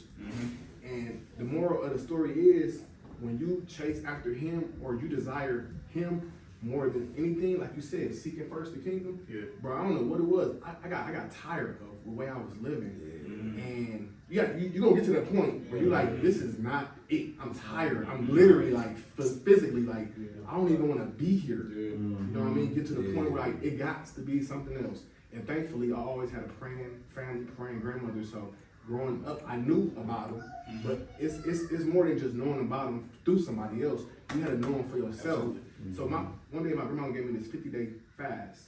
And the moral of the story is, when you chase after him or you desire him more than anything, like you said, seeking first the kingdom. Yeah. Bro, I don't know what it was. I got tired of the way I was living. And you gonna get to that point where you're like, this is not it. I'm tired. I'm literally like physically like, I don't even want to be here. You know what I mean? Get to the point where like it got to be something else. And thankfully, I always had a praying family, praying grandmother. So growing up, I knew about them. But it's more than just knowing about them through somebody else. You had to know them for yourself. So one day my grandma gave me this 50-day fast.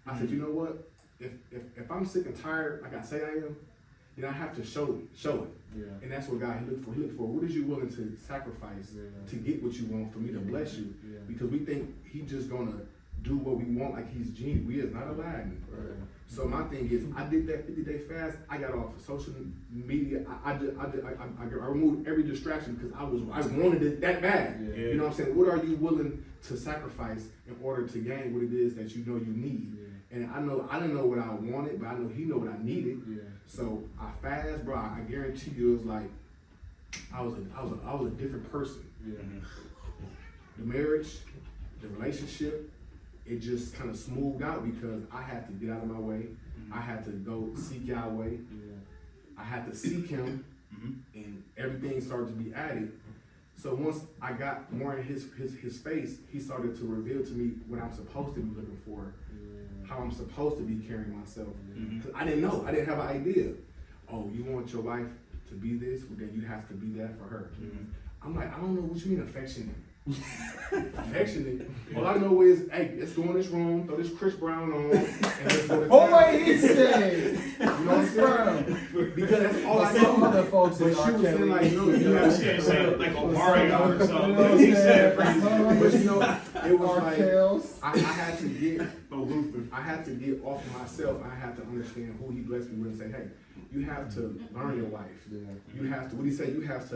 I said, you know what? If I'm sick and tired, like I say I am, then I have to show it. Yeah. And that's what God he looked for. He looked for what is you willing to sacrifice to get what you want for me to bless you? Yeah. Because we think he just gonna do what we want like he's genie. We is not Aladdin. Right. So my thing is, I did that 50-day fast. I got off of social media. I removed every distraction because I wanted it that bad. Yeah. You know what I'm saying? What are you willing to sacrifice in order to gain what it is that you know you need? Yeah. And I didn't know what I wanted, but I know he know what I needed. Yeah. So I fast, bro. I guarantee you, it was like I was a different person. Yeah. The marriage, the relationship, it just kind of smoothed out because I had to get out of my way. I had to go seek Yahweh. Yeah. I had to seek him, and everything started to be added. So once I got more in his face, he started to reveal to me what I'm supposed to be looking for, how I'm supposed to be carrying myself. Because I didn't know, I didn't have an idea. Oh, you want your wife to be this, well, then you have to be that for her. I'm like, I don't know what you mean affectionate. Affectionate. All I know is, hey, let's go in this room, throw this Chris Brown on, and let's go to town. Oh, wait, he said. You know what I'm saying? Because that's all I Some know. other folks But is she R. was saying Kelly. like, no, you have She said like Mario or You know something. what I'm He said saying? crazy. But you know, it was like Kells. I had to get No Luther. I had to get off of myself. I had to understand who he blessed me with and say, hey, you have to learn your wife. Yeah. You have to, what he say, you have to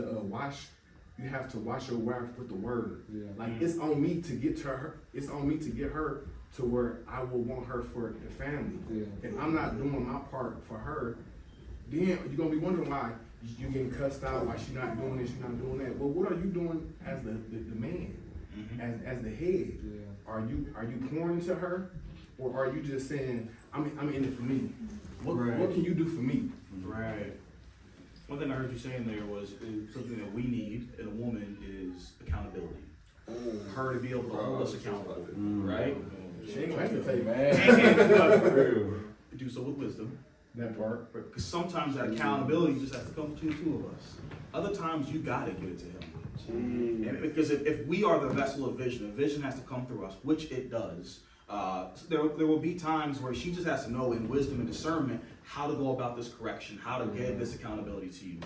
wash your wife with the word. Yeah. Like it's on me to get to her, it's on me to get her to where I will want her for the family. Yeah. And I'm not doing my part for her, then you're gonna be wondering why you getting cussed out, why she's not doing this, she's not doing that. Well, what are you doing as the man, as the head? Yeah. Are you pouring to her, or are you just saying, I'm in it for me? What can you do for me? Right. One thing I heard you saying there was something that we need in a woman is accountability. Her to be able to hold us accountable, right? She ain't gonna hesitate, man. And do so with wisdom. That part. Because sometimes that accountability just has to come between the two of us. Other times you gotta give it to him. And because if we are the vessel of vision, the vision has to come through us, which it does. There will be times where she just has to know in wisdom and discernment how to go about this correction, how to give this accountability to you.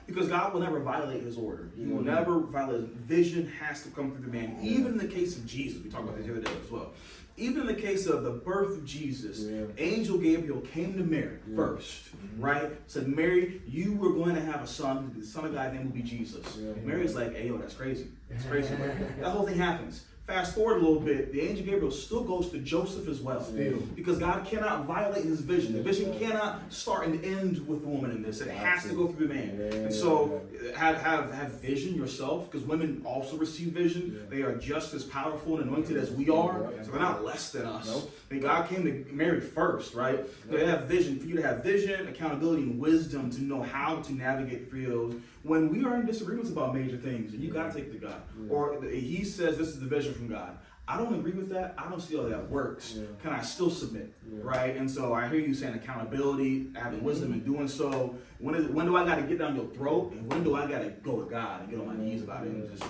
Because God will never violate his order. He will never violate his vision. Has to come through the man. Even in the case of Jesus, we talked about this the other day as well. Even in the case of the birth of Jesus, Angel Gabriel came to Mary first, right? Said, Mary, you were going to have a son. The son of God's name will be Jesus. Mary's like, hey, yo, that's crazy. That's crazy. That whole thing happens. Fast forward a little bit, the angel Gabriel still goes to Joseph as well. Because God cannot violate his vision. The vision cannot start and end with the woman in this. It has to go through the man. And so have vision yourself, because women also receive vision. They are just as powerful and anointed as we are. So they're not less than us. That God came to marry first, right? For you to have vision, for you to have vision, accountability, and wisdom to know how to navigate the fields when we are in disagreements about major things, and you gotta take it to God. Or he says this is the vision from God. I don't agree with that. I don't see how that works. Can I still submit? Right? And so I hear you saying accountability, having wisdom in doing so. When do I got to get down your throat? And when do I got to go to God and get on my knees about it? And just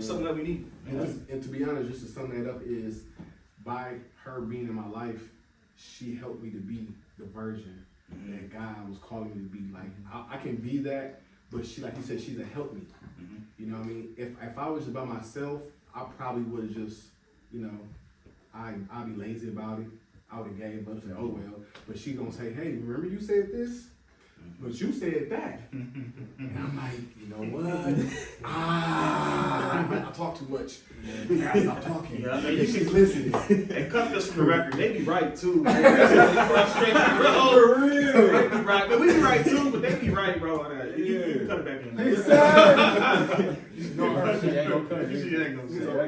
something that we need. And to be honest, just to sum that up is, by her being in my life, she helped me to be the version that God was calling me to be. Like, I can be that, but she, like you said, she's a help me. You know what I mean? If I was just by myself, I probably would have just, you know, I'd be lazy about it. I would have gave up, say, oh well. But she gonna say, hey, remember you said this? But you said that. And I'm like, you know what? I talk too much. I gotta stop talking. Yeah, and she's listening. And cut this from the record. They be right too. That's straight for real. They be right. But we be right too, but they be right, bro. You cut it back in.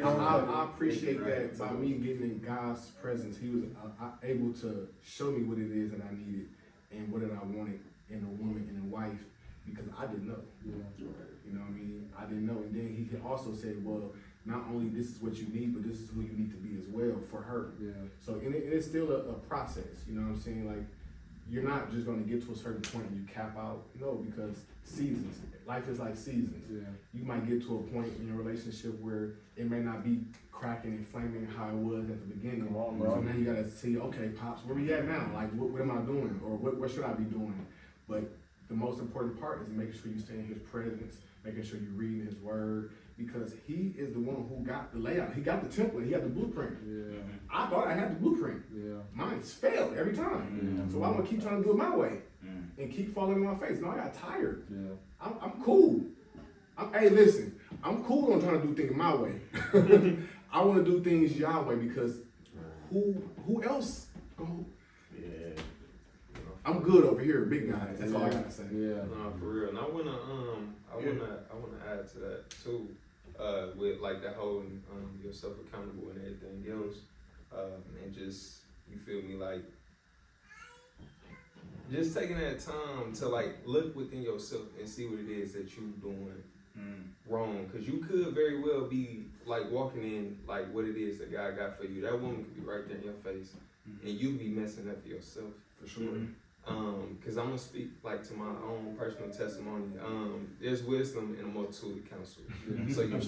I appreciate that by me getting in God's presence, he was able to show me what it is that I needed and what I wanted in a woman and a wife, because I didn't know. You know what I mean? I didn't know. And then he also said, well, not only this is what you need, but this is who you need to be as well for her. So and it's still a process, you know what I'm saying? Like, you're not just going to get to a certain point and you cap out. No, because seasons. Life is like seasons. You might get to a point in your relationship where it may not be cracking and flaming how it was at the beginning. So now you got to see, okay, Pops, where we at now? Like, what am I doing? Or what should I be doing? But the most important part is making sure you stay in his presence, making sure you're reading his word, because he is the one who got the layout. He got the template. He got the blueprint. I thought I had the blueprint. Mine's failed every time. So I'm going to keep trying to do it my way and keep falling on my face. No, I got tired. I'm cool. Hey, listen, I'm cool on trying to do things my way. I want to do things Yahweh, because who else go? I'm good over here, big guy. That's all I gotta say. No, for real. And I wanna add to that too, with like the whole yourself accountable and everything else, and just, you feel me, like just taking that time to like look within yourself and see what it is that you doing wrong, because you could very well be like walking in like what it is that God got for you. That woman could be right there in your face, and you be messing up for yourself. For sure. Because I'm gonna speak like to my own personal testimony. There's wisdom in a multitude of counsel. So you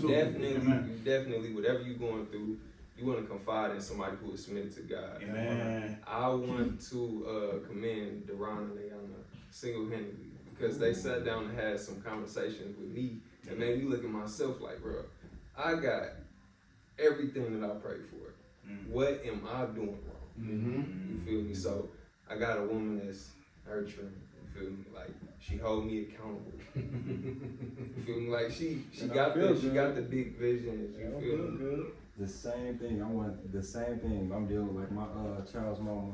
definitely, whatever you're going through, you want to confide in somebody who is submitted to God. I want to commend Deron and Leanna single-handedly, because they sat down and had some conversations with me and made me look at myself like, bro, I got everything that I prayed for. What am I doing wrong? You feel me? So I got a woman that's nurturing, you feel me? Like, she hold me accountable. You feel me? Like, she got the big vision, you feel me? The same thing. The same thing. I'm dealing with my child's mama.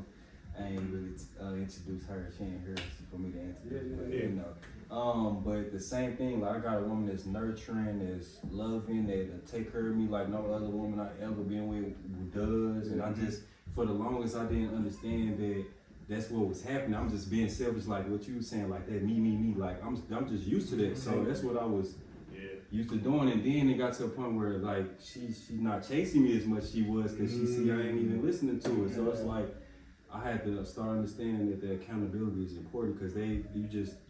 I ain't really introduced her. She ain't here for me to introduce. You know. But the same thing. Like, I got a woman that's nurturing, that's loving, that take care of me like no other woman I ever been with does. And I just, for the longest, I didn't understand that that's what was happening. I'm just being selfish, like what you were saying, like that me. Like I'm just used to that. So that's what I was used to doing. And then it got to a point where like she's not chasing me as much as she was, because she see I ain't even listening to it. So it's like I had to start understanding that the accountability is important, because you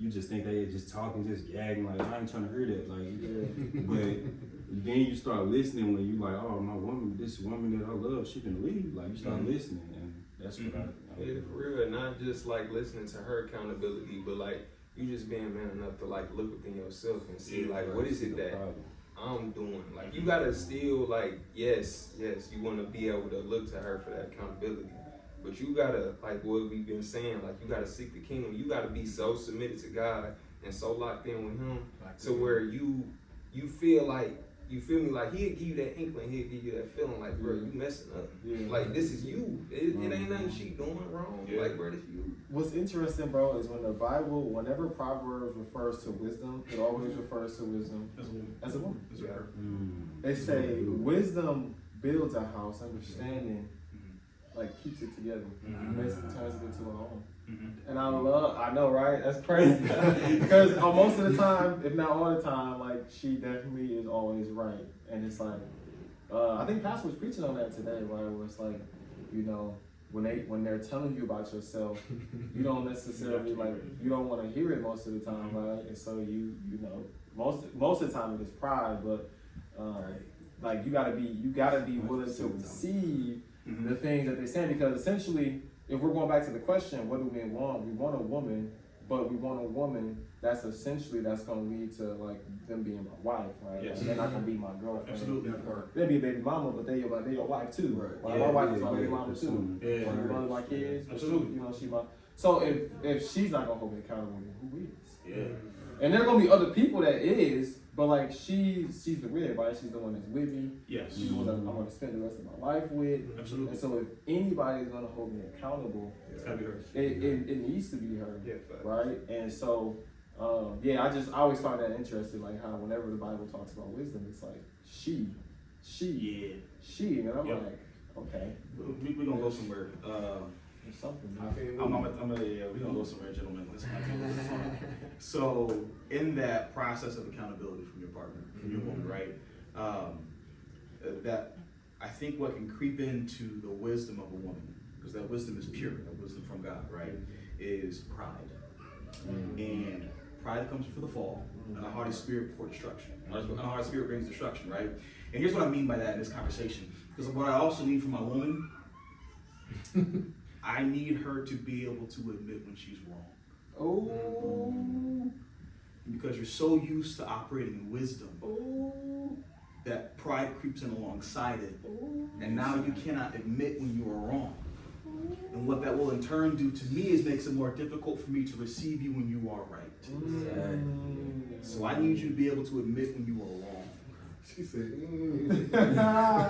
just think they just talking, just gagging, like I ain't trying to hear that. Like, but then you start listening when you like, oh, my woman, this woman that I love, she can leave. Like, you start listening, and that's what I yeah, for real. Not just like listening to her accountability, but like you just being man enough to like look within yourself and see like what is it that I'm doing. Like, you gotta still like, yes, you want to be able to look to her for that accountability, but you gotta, like what we've been saying, like you gotta seek the kingdom. You gotta be so submitted to God and so locked in with Him to where you feel like, you feel me, like He'll give you that inkling, He'll give you that feeling like, bro, you messing up. Like, this is you. It ain't nothing she doing wrong. Like, bro, this you. What's interesting, bro, is when the Bible, whenever Proverbs refers to wisdom, it always refers to wisdom as a woman. They say wisdom builds a house, understanding like keeps it together. Mhm. Basically turns it into a home. Mhm. And I know, right? That's crazy. Because most of the time, if not all the time, like she definitely is always right. And it's like, I think Pastor was preaching on that today, right? Where it's like, you know, when they're telling you about yourself, you don't necessarily you don't want to hear it most of the time, right? And so you know, most of the time it is pride, but like you gotta be willing to receive the things that they're saying, because essentially, if we're going back to the question, what do we want? We want a woman, but we want a woman that's going to lead to like them being my wife, right? Yes. Like, they're not going to be my girlfriend. Absolutely. They'll be a baby mama, but they're your wife too. Right. Like, Yeah, my wife is my baby mama too. Yeah. One of my kids, Absolutely. you know, she my. So if she's not gonna hold me accountable, then who is? Yeah. And there are gonna be other people that is, but like she's the real, right? She's the one that's with me. Yes. She's the one that I'm gonna spend the rest of my life with. Absolutely. And so if anybody is gonna hold me accountable, It's gotta be her. it needs to be her, Yeah, facts. right? And so, I always find that interesting, like how whenever the Bible talks about wisdom, it's like she, Yeah. and I'm Yep. like, okay, We're gonna go somewhere. there's something. We're gonna go somewhere, gentlemen. Listen, so, in that process of accountability from your partner, from your woman, right? That I think what can creep into the wisdom of a woman, because that wisdom is pure, that wisdom from God, right? Is pride. And pride comes before the fall, and a haughty spirit before destruction. A haughty spirit brings destruction, right? And here's what I mean by that in this conversation. Because what I also need from my woman, I need her to be able to admit when she's wrong. Oh, Because you're so used to operating in wisdom that pride creeps in alongside it. And now you cannot admit when you are wrong. And what that will in turn do to me is makes it more difficult for me to receive you when you are right. So I need you to be able to admit when you are wrong. She said, I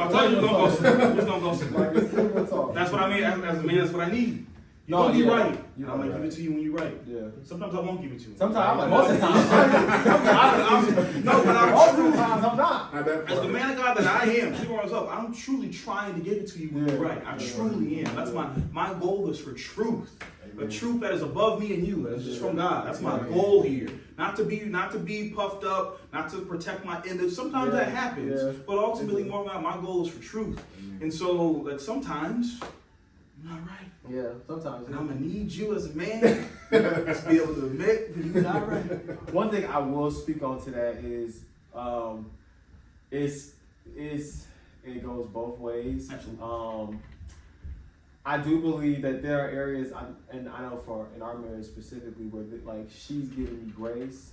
told you we're gonna go somewhere. Like, it's typical talk. That's what I mean. As a man, that's what I need. You're No, gonna be yeah. right. You're I'm gonna right. give it to you when you're right. Yeah. Sometimes I won't give it to you. Sometimes I'm like, most of the time. No, but I'm Most of truly, the times I'm not. at that as the part. man of God that I am, I'm truly trying to give it to you when you're right. I truly am. That's my goal is for truth. A truth that is above me and you. That's just from God. That's my goal here. Not to be puffed up, not to protect my image. Sometimes that happens. Yeah. But ultimately more than that, my goal is for truth. And so like sometimes I'm not right. Yeah, sometimes. And I'm gonna need you as a man to be able to admit that you're not right. One thing I will speak on to that is, it goes both ways. Absolutely. I do believe that there are areas, and I know in our marriage specifically, where like she's giving me grace,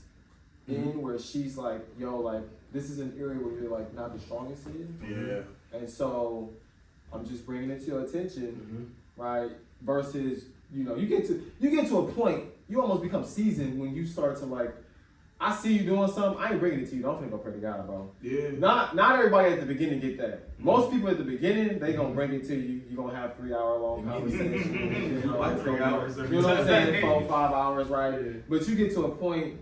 in where she's like, yo, like this is an area where you're like not the strongest in, Yeah. and so I'm just bringing it to your attention, right? Versus, you get to a point, you almost become seasoned when you start to like, I see you doing something, I ain't bringing it to you. Don't finna go pray to God, bro. Yeah. Not everybody at the beginning get that. Most people at the beginning, they gonna bring it to you. You gonna have 3 hour long conversation. Like 3 hours. You know what I'm saying? 4 or 5 hours, right? But you get to a point,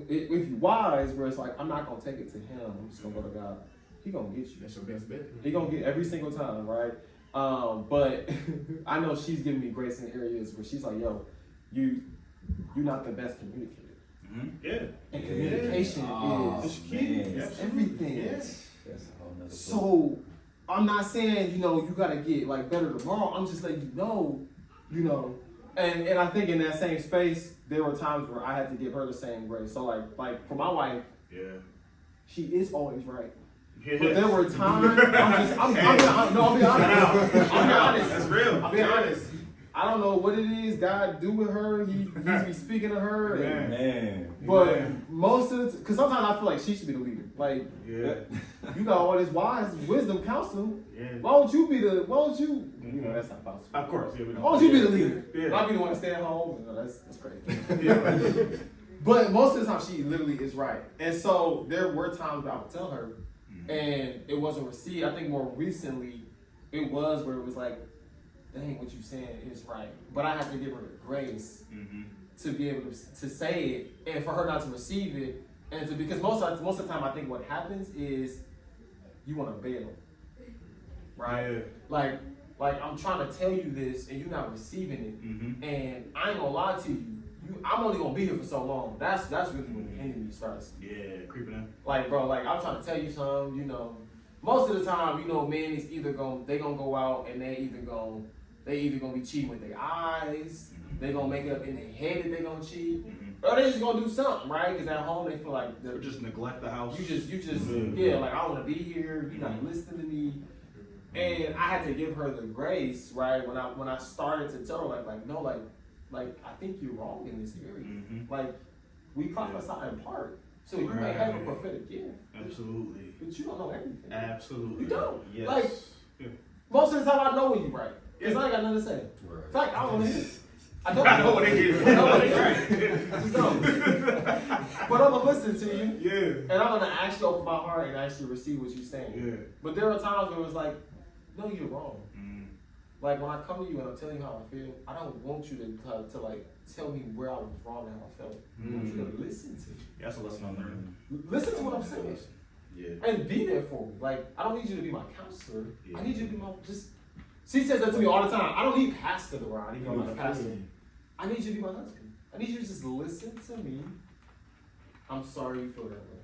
if you wise, where it's like, I'm not gonna take it to him. I'm just gonna go to God. He gonna get you. That's your best bet. He gonna get every single time, right? But I know she's giving me grace in areas where she's like, yo, you're not the best communicator. Yeah. And communication is key. it's everything. Yes. That's a whole nother So I'm not saying, you gotta get like better tomorrow. I'm just letting you know. And I think in that same space, there were times where I had to give her the same grace. So like for my wife, Yeah. she is always right. Yeah. But there were times I'll be honest. That's real. I'll be honest. I don't know what it is God do with her. He's be speaking to her. And, Man. but most of the because sometimes I feel like she should be the leader. Like, Yeah. you got all this wise wisdom, counsel. Yeah. Why don't you? That's not possible. Of course. Yeah, we don't. Why don't you be the leader? Yeah. I'll be the one to stay at home. That's crazy. Yeah. But most of the time, she literally is right. And so there were times where I would tell her, and it wasn't received. I think more recently, it was where it was like, dang, what you saying is right. But I had to give her the grace to be able to say it, and for her not to receive it, and because most of the time I think what happens is you want to bail, right? Yeah. Like Like, I'm trying to tell you this and you're not receiving it. Mm-hmm. And I ain't gonna lie to you. I'm only gonna be here for so long. That's really when the enemy starts. Yeah, creeping in. Like, bro, like, I'm trying to tell you something, you know. Most of the time, you know, men is either gonna go out and they either gonna be cheating with their eyes, they gonna make it up in their head that they gonna cheat, or they just gonna do something, right? Because at home they feel like Or just neglect the house. you just yeah, like, I wanna be here, you're not listening to me. And I had to give her the grace, right? When I started to tell her like no, like I think you're wrong in this area. Mm-hmm. Like, we prophesy in part. So you may have a prophetic gift. Absolutely. But you don't know everything. Absolutely. You don't. Yes. Like, most of the time I know when you're right. Because I ain't got nothing to say. In fact, I don't want to hear it. I don't. I know what it is. I know what it is. I just don't. But I'm going to listen to you. Yeah. And I'm going to actually open my heart and actually receive what you're saying. Yeah. But there are times where it's like, no, you're wrong. Mm. Like, when I come to you and I'm telling you how I feel, I don't want you to like, tell me where I was wrong and how I felt. I want you to listen to me. That's a lesson I'm learning. Listen to what I'm saying. Yeah. And be there for me. Like, I don't need you to be my counselor. Yeah. I need you to be my She says that to me all the time. I don't need pastor around, even though I'm not a pastor. I need you to be my husband. I need you to just listen to me. I'm sorry you feel that way.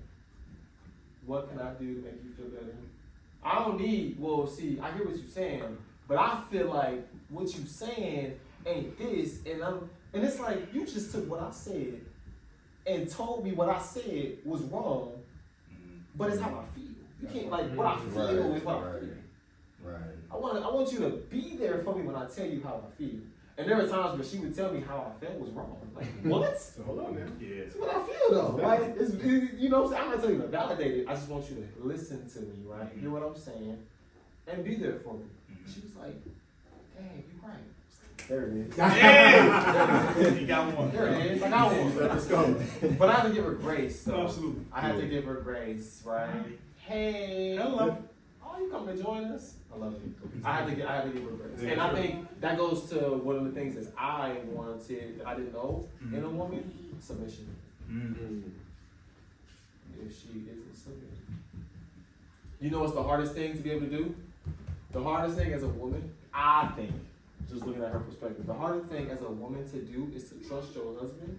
What can I do to make you feel better? I don't need, well, see, I hear what you're saying, but I feel like what you're saying ain't this, and it's like you just took what I said and told me what I said was wrong, but it's how I feel. You can't, like, what I feel is what I feel. Right. I want you to be there for me when I tell you how I feel. And there were times where she would tell me how I felt was wrong. Like, what? So hold on now. Yeah. It's what I feel though. Like, you know what I'm saying? I'm not telling you to validate it. I just want you to listen to me, right? Hear what I'm saying, and be there for me. She was like, dang, you're right. There it is. Hey! You got one. There it is. I got one. Let's go. But I had to give her grace. So Absolutely. I had to give her grace, right? Hey. Hello. Oh, you come to join us? I love you. I had to give her grace. And I think that goes to one of the things that I wanted that I didn't know in a woman, submission. Mm-hmm. If she isn't submitted. You know what's the hardest thing to be able to do? The hardest thing as a woman, I think, just looking at her perspective, the hardest thing as a woman to do is to trust your husband,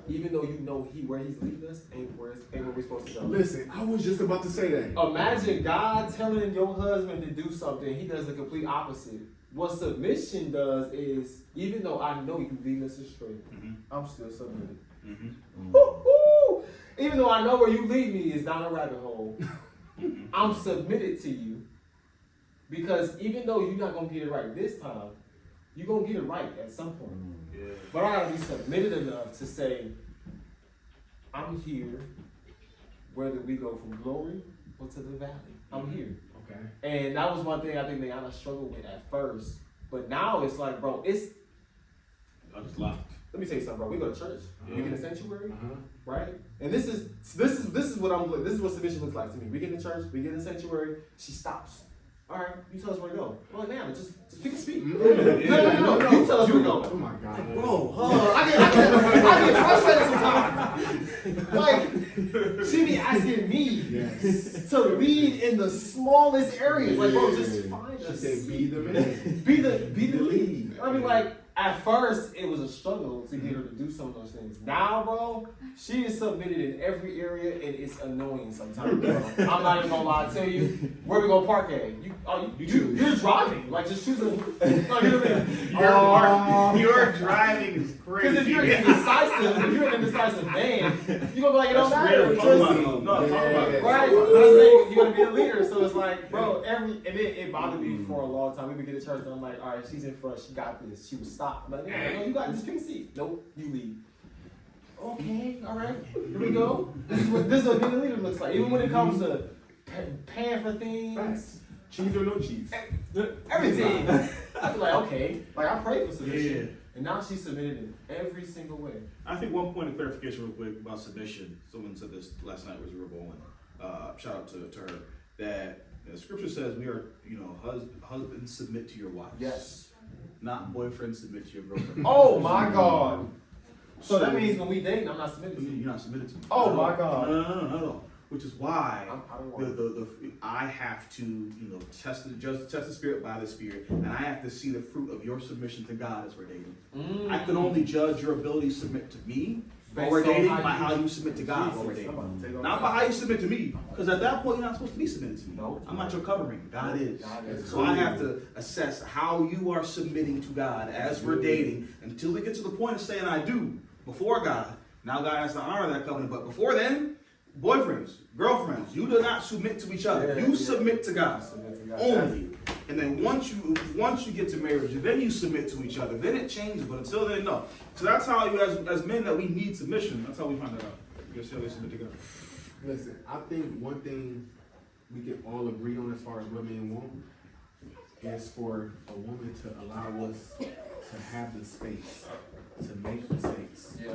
even though you know where he's leading us ain't where we're supposed to go. Listen, I was just about to say that. Imagine God telling your husband to do something, he does the complete opposite. What submission does is, even though I know you lead us astray, I'm still submitted. Woo-hoo! Even though I know where you lead me is down a rabbit hole, I'm submitted to you. Because even though you're not going to get it right this time, you're going to get it right at some point. Yeah. But I got to be submitted enough to say, I'm here, whether we go from glory or to the valley. I'm here. Okay. And that was one thing I think Leanna struggled with at first. But now it's like, bro, I just locked. let me tell you something, bro. We go to church. We get in the sanctuary, Uh-huh. right? And this is what submission looks like to me. We get in church, we get in the sanctuary, she stops. All right, you tell us where to go. Well, man, just pick a speed. No. You tell us where to go. Oh my God. Bro, I get frustrated sometimes. Like, she be asking me Yes. to lead in the smallest areas. Like, bro, just find She a said, seat. be the man. Be the lead. I mean, like, at first, it was a struggle to get her to do some of those things. Now, bro, she is submitted in every area, and it's annoying sometimes, bro. I'm not even gonna lie to you. Where we gonna park at? You're driving. Like, just choose a. Like, you know what I mean? Your driving is crazy. Because if you're an indecisive man, you're gonna be like, it don't That's matter. real. Just, Talk about it. right? But I'm saying, you're gonna be a leader, so it's like, bro, it bothered me for a long time. We would get to church, and I'm like, all right, she's in front, she got this. She would stop. I'm like, no, you got this, pick a seat. Nope, you lead. Okay, all right, here we go. This is what being a leader looks like. Even when it comes to paying for things, Facts. Cheese or no cheese? everything. I be like, okay, like I prayed for submission, Yeah. and now she's submitted in every single way. I think one point of clarification real quick about submission. Someone said this last night as we were bowling. Shout out to her. That the scripture says we are, husbands submit to your wives. Yes. Not boyfriends submit to your girlfriend. Oh my God. So that means when we date, I'm not submitted to you. You're not submitted to me. Oh my God. No. which is why I don't want I have to test the spirit by the spirit, and I have to see the fruit of your submission to God as we're dating. I can only judge your ability to submit to me while we're dating by how you submit to God while we're dating. Not by how you submit to me, because at that point you're not supposed to be submitted to me. No. I'm not your covering. God is. God is. So I have to assess how you are submitting to God as we're dating until we get to the point of saying I do before God. Now God has to honor that covenant, but before then, boyfriends, girlfriends, you do not submit to each other. You submit to God only. And then once you get to marriage, then you submit to each other. Then it changes, but until then, no. So that's how you, as men, that we need submission. That's how we find that out. You see how they submit together. Listen, I think one thing we can all agree on as far as what men want is for a woman to allow us to have the space to make mistakes. Yeah.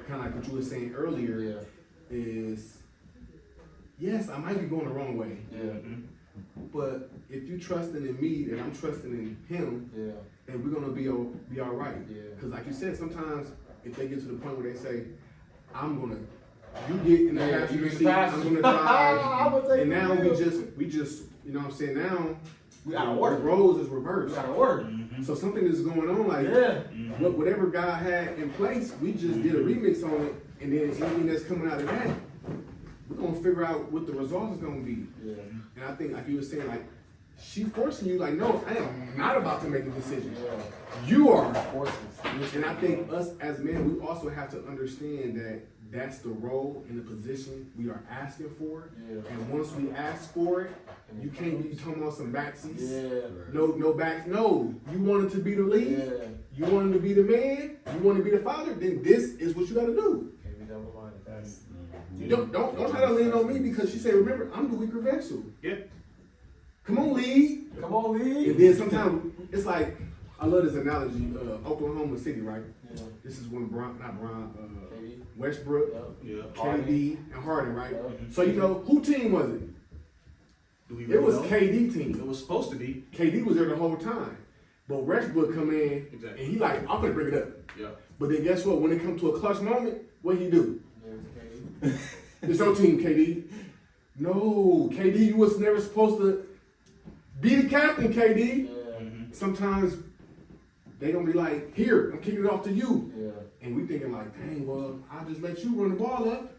Kind of like what you were saying earlier is, yes, I might be going the wrong way. But if you trusting in me and I'm trusting in him, then we're gonna be all right. Because like you said, sometimes if they get to the point where they say, you get in the passenger seat, I'm gonna drive, and now we just, you know what I'm saying, now We gotta work. the roles is reversed. We gotta work. So something is going on, like whatever God had in place, we just did a remix on it, and then anything that's coming out of that, we're gonna figure out what the result is gonna be. And I think, like you were saying, like she forcing you, like, no, I am not about to make a decision. You are. And I think us as men, we also have to understand that that's the role and the position we are asking for. And once we ask for it, you can't be talking about some backseats. No backs. No, you wanted to be the lead. You wanted to be the man. You want to be the father. Then this is what you got to do. Can't be double-minded. That's You don't try to lean on me because she said, remember, I'm the weaker vessel. Come on, lead. Come on, lead. And then sometimes it's like, I love this analogy. Oklahoma City, right? This is when Westbrook, KD, and Harden, right? So you know who team was it? It was KD team. It was supposed to be. KD was there the whole time, but Westbrook come in and he like, I'm gonna bring it up. But then guess what? When it comes to a clutch moment, what he do? It's your team, KD. No, KD, you was never supposed to be the captain, KD. Sometimes they gonna be like, here, I'm kicking it off to you. And we thinking like, dang, well, I'll just let you run the ball up.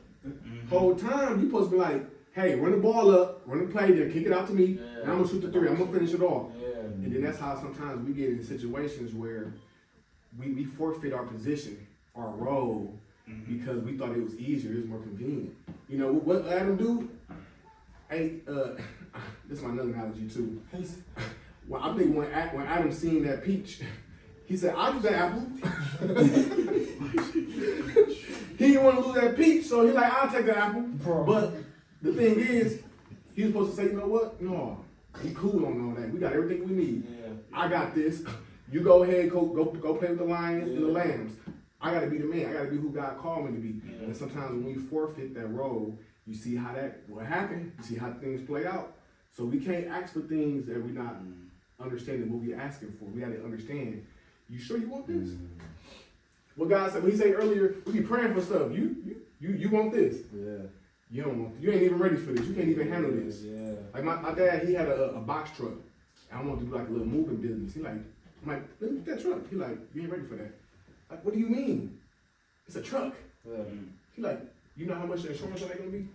Whole time, you supposed to be like, hey, run the ball up, run the play, then kick it out to me, and I'm gonna shoot the three, I'm gonna finish it off. And then that's how sometimes we get in situations where we forfeit our position, our role, because we thought it was easier, it was more convenient. You know, what Adam do? Hey, this is my another analogy too. Well, I think when Adam seen that peach, he said, I'll do that apple. He didn't want to lose that peach, so he's like, I'll take the apple. But the thing is, he was supposed to say, you know what? No, he cool on all that. We got everything we need. I got this. You go ahead, go play with the lions and the lambs. I got to be the man. I got to be who God called me to be. And sometimes when we forfeit that role, you see how what happened. You see how things play out. So we can't ask for things that we're not understanding what we're asking for. We got to understand. You sure you want this? What God said, when he said earlier, we be praying for stuff. You want this? You don't want. You ain't even ready for this. You can't even handle this. Like my dad, he had a box truck. I wanted to do like a little moving business. I'm like, let me get that truck. He like, you ain't ready for that. Like, what do you mean? It's a truck. He like, you know how much the insurance on that gonna be?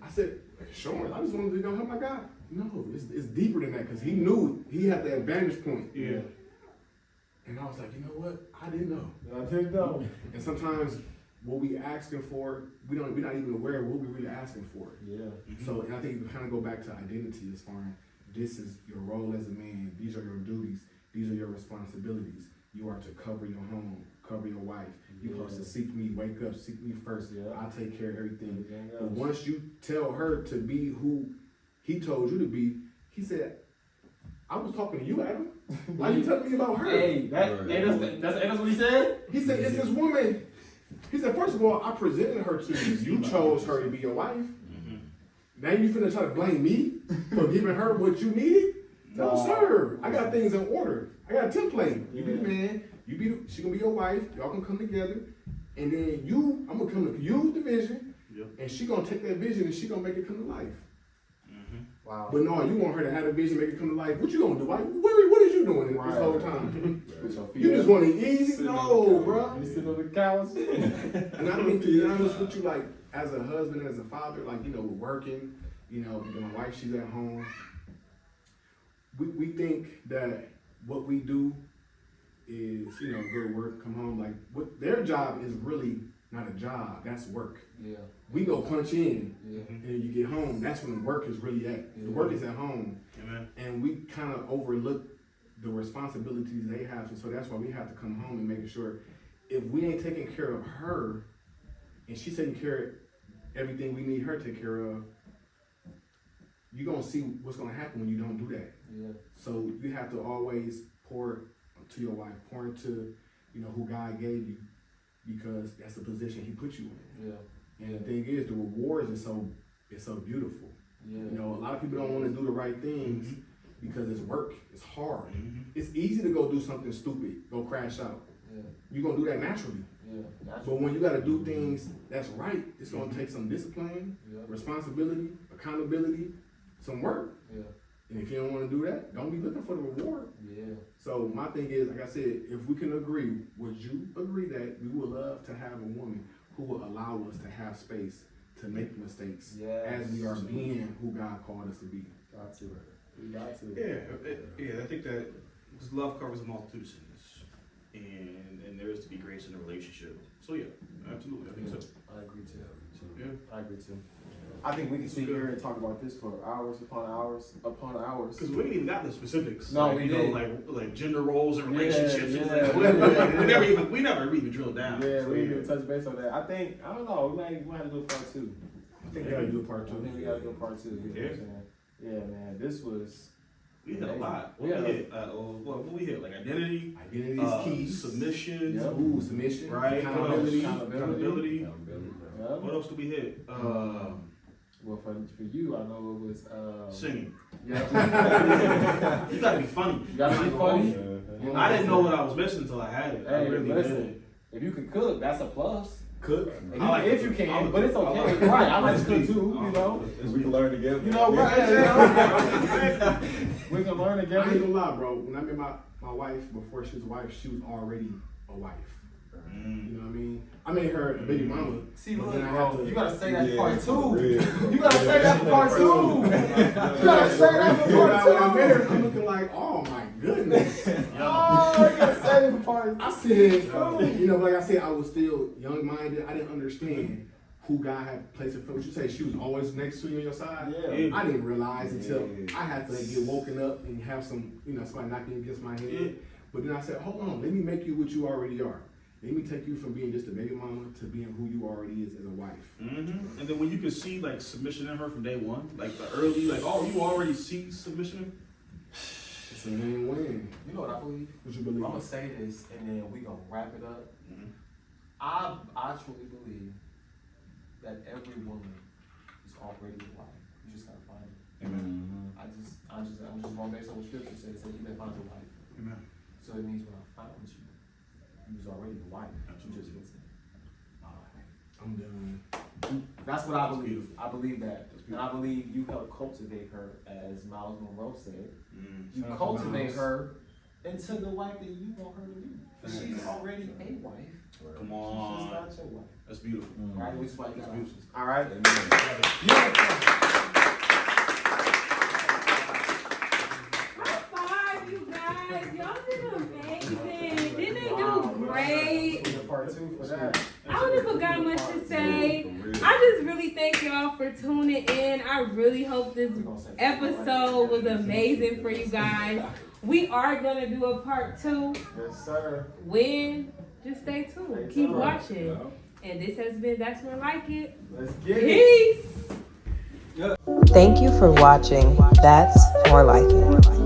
I said, insurance? I just wanted to help my guy. No, it's deeper than that because he knew he had the advantage point. And I was like, you know what? I didn't know. And sometimes what we asking for, we're not even aware of what we're really asking for. So, and I think you kind of go back to identity as far as this is your role as a man. These are your duties. These are your responsibilities. You are to cover your home, cover your wife. You're supposed to seek me, wake up, seek me first. I'll take care of everything. But once you tell her to be who he told you to be, he said, I was talking to you, Adam. Why you telling me about her? Hey, that's what he said? He said, it's this woman. He said, first of all, I presented her to you. You chose her to be your wife. Now you finna try to blame me for giving her what you needed? No, sir. I got things in order. I got a template. You be the man. She gonna be your wife. Y'all gonna come together. And then I'm gonna come to use the vision, Yep. and she gonna take that vision and she gonna make it come to life. Wow. But no, you want her to have a vision, make it come to life. What you gonna do? Like, what is you doing Right. this whole time? Put your feet You just up. want it easy? Sitting on No, the couch. bro. You sitting on the couch. And I mean, to be honest with you, like, as a husband, as a father, like, we're working, my wife, she's at home. We think that what we do is, go to work, come home. Like, what their job is really not a job, that's work. Yeah. We go punch in, Yeah. and then you get home, that's when the work is really at. Yeah. The work is at home. Amen. And we kind of overlook the responsibilities they have. And so that's why we have to come home and make sure if we ain't taking care of her and she's taking care of everything we need her to take care of, you're going to see what's going to happen when you don't do that. Yeah. So you have to always pour to your wife, pour into, who God gave you, because that's the position he put you in. Yeah. And the thing is, the rewards is so beautiful. Yeah. A lot of people don't want to do the right things because it's work, it's hard. Mm-hmm. It's easy to go do something stupid, go crash out. Yeah. You're gonna do that naturally. Yeah. But when you gotta do things that's right, it's gonna take some discipline, Yeah. responsibility, accountability, some work. Yeah. And if you don't wanna do that, don't be looking for the reward. Yeah. So my thing is, like I said, if we can agree, would you agree that we would love to have a woman who will allow us to have space to make mistakes Yes. as we are being who God called us to be? Got to. We got to. Yeah, I think that because love covers a multitude of sins, and there is to be grace in a relationship. So yeah, absolutely, I think so. I agree too. Yeah. I agree too. I think we can sit here and talk about this for hours upon hours upon hours. Because we ain't even got the specifics. No, like, we you know, didn't. like gender roles and relationships. Yeah, Like, yeah. we never even drilled down. Yeah, So, we didn't even touch base on that. I don't know. We might have to do a part two. I think we gotta do a part I think we two. gotta do a part two. You know Yeah. what I'm saying? Yeah, man. This was. We hit a lot. We What had we a- hit? What we hit? Like identity, Identity is key. submission, Yep. Ooh, submission, right? What else? accountability. Accountability. Yeah. What else do we hit? Well, for you, I know it was. Singing. Yeah. You gotta be funny. You gotta be funny. I didn't know what I was missing until I had it. I Hey, really listen. did. If you can cook, that's a plus. Cook. If I like if to you cook. I can, like but to it's cook. I okay. like to Right, I like to cook. cook too. You know. We can learn together. You know, right? You know? We can learn I ain't together. gonna lie, bro. When I met my wife, before she was a wife, she was already a wife. You know what I mean? I made her a baby mama. See, but look, then I bro, had to- you gotta say that Yeah, part for two. real. You gotta say that for part two. You gotta say that for When I met her, part two. I'm looking like, oh my goodness. Oh, you gotta say it for part I said, like I said, I was still young-minded. I didn't understand who God had placed in front. What you say? She was always next to you on your side. Yeah. I didn't realize until Yeah. I had to get woken up and have some, somebody knocking against my head. Yeah. But then I said, hold on, let me make you what you already are. Let me take you from being just a baby mama to being who you already is as a wife. Mm-hmm. And then when you can see like submission in her from day one, like the early, like oh, you already see submission. It's a win-win. You know what I believe? What you I'm believe? gonna say this and then we gonna wrap it up. Mhm. I truly believe that every woman is already a wife. You just gotta find it. Amen. I'm just going based on what scripture says. It says you may find a wife. Amen. So it means when I found you, you was already the wife. You just wasn't. I'm done. That's what I That's believe. beautiful. I believe that. And I believe you help cultivate her, as Miles Monroe said. Mm. You Shout out to cultivate Miles. her into the wife that you want her to be. She's already a wife. Come She's on, just not your wife. that's beautiful. Right? Which is why you That's got beautiful. All right. High five, you guys. Y'all did amazing. Didn't they do great? Part two for that. I don't even got much to say. I just really thank y'all for tuning in. I really hope this episode was amazing for you guys. We are gonna do a part 2. Yes, sir. When? Just stay tuned. Stay Keep tuned. watching. And this has been That's More Like It. Let's get it. Peace. Thank you for watching That's More Like It.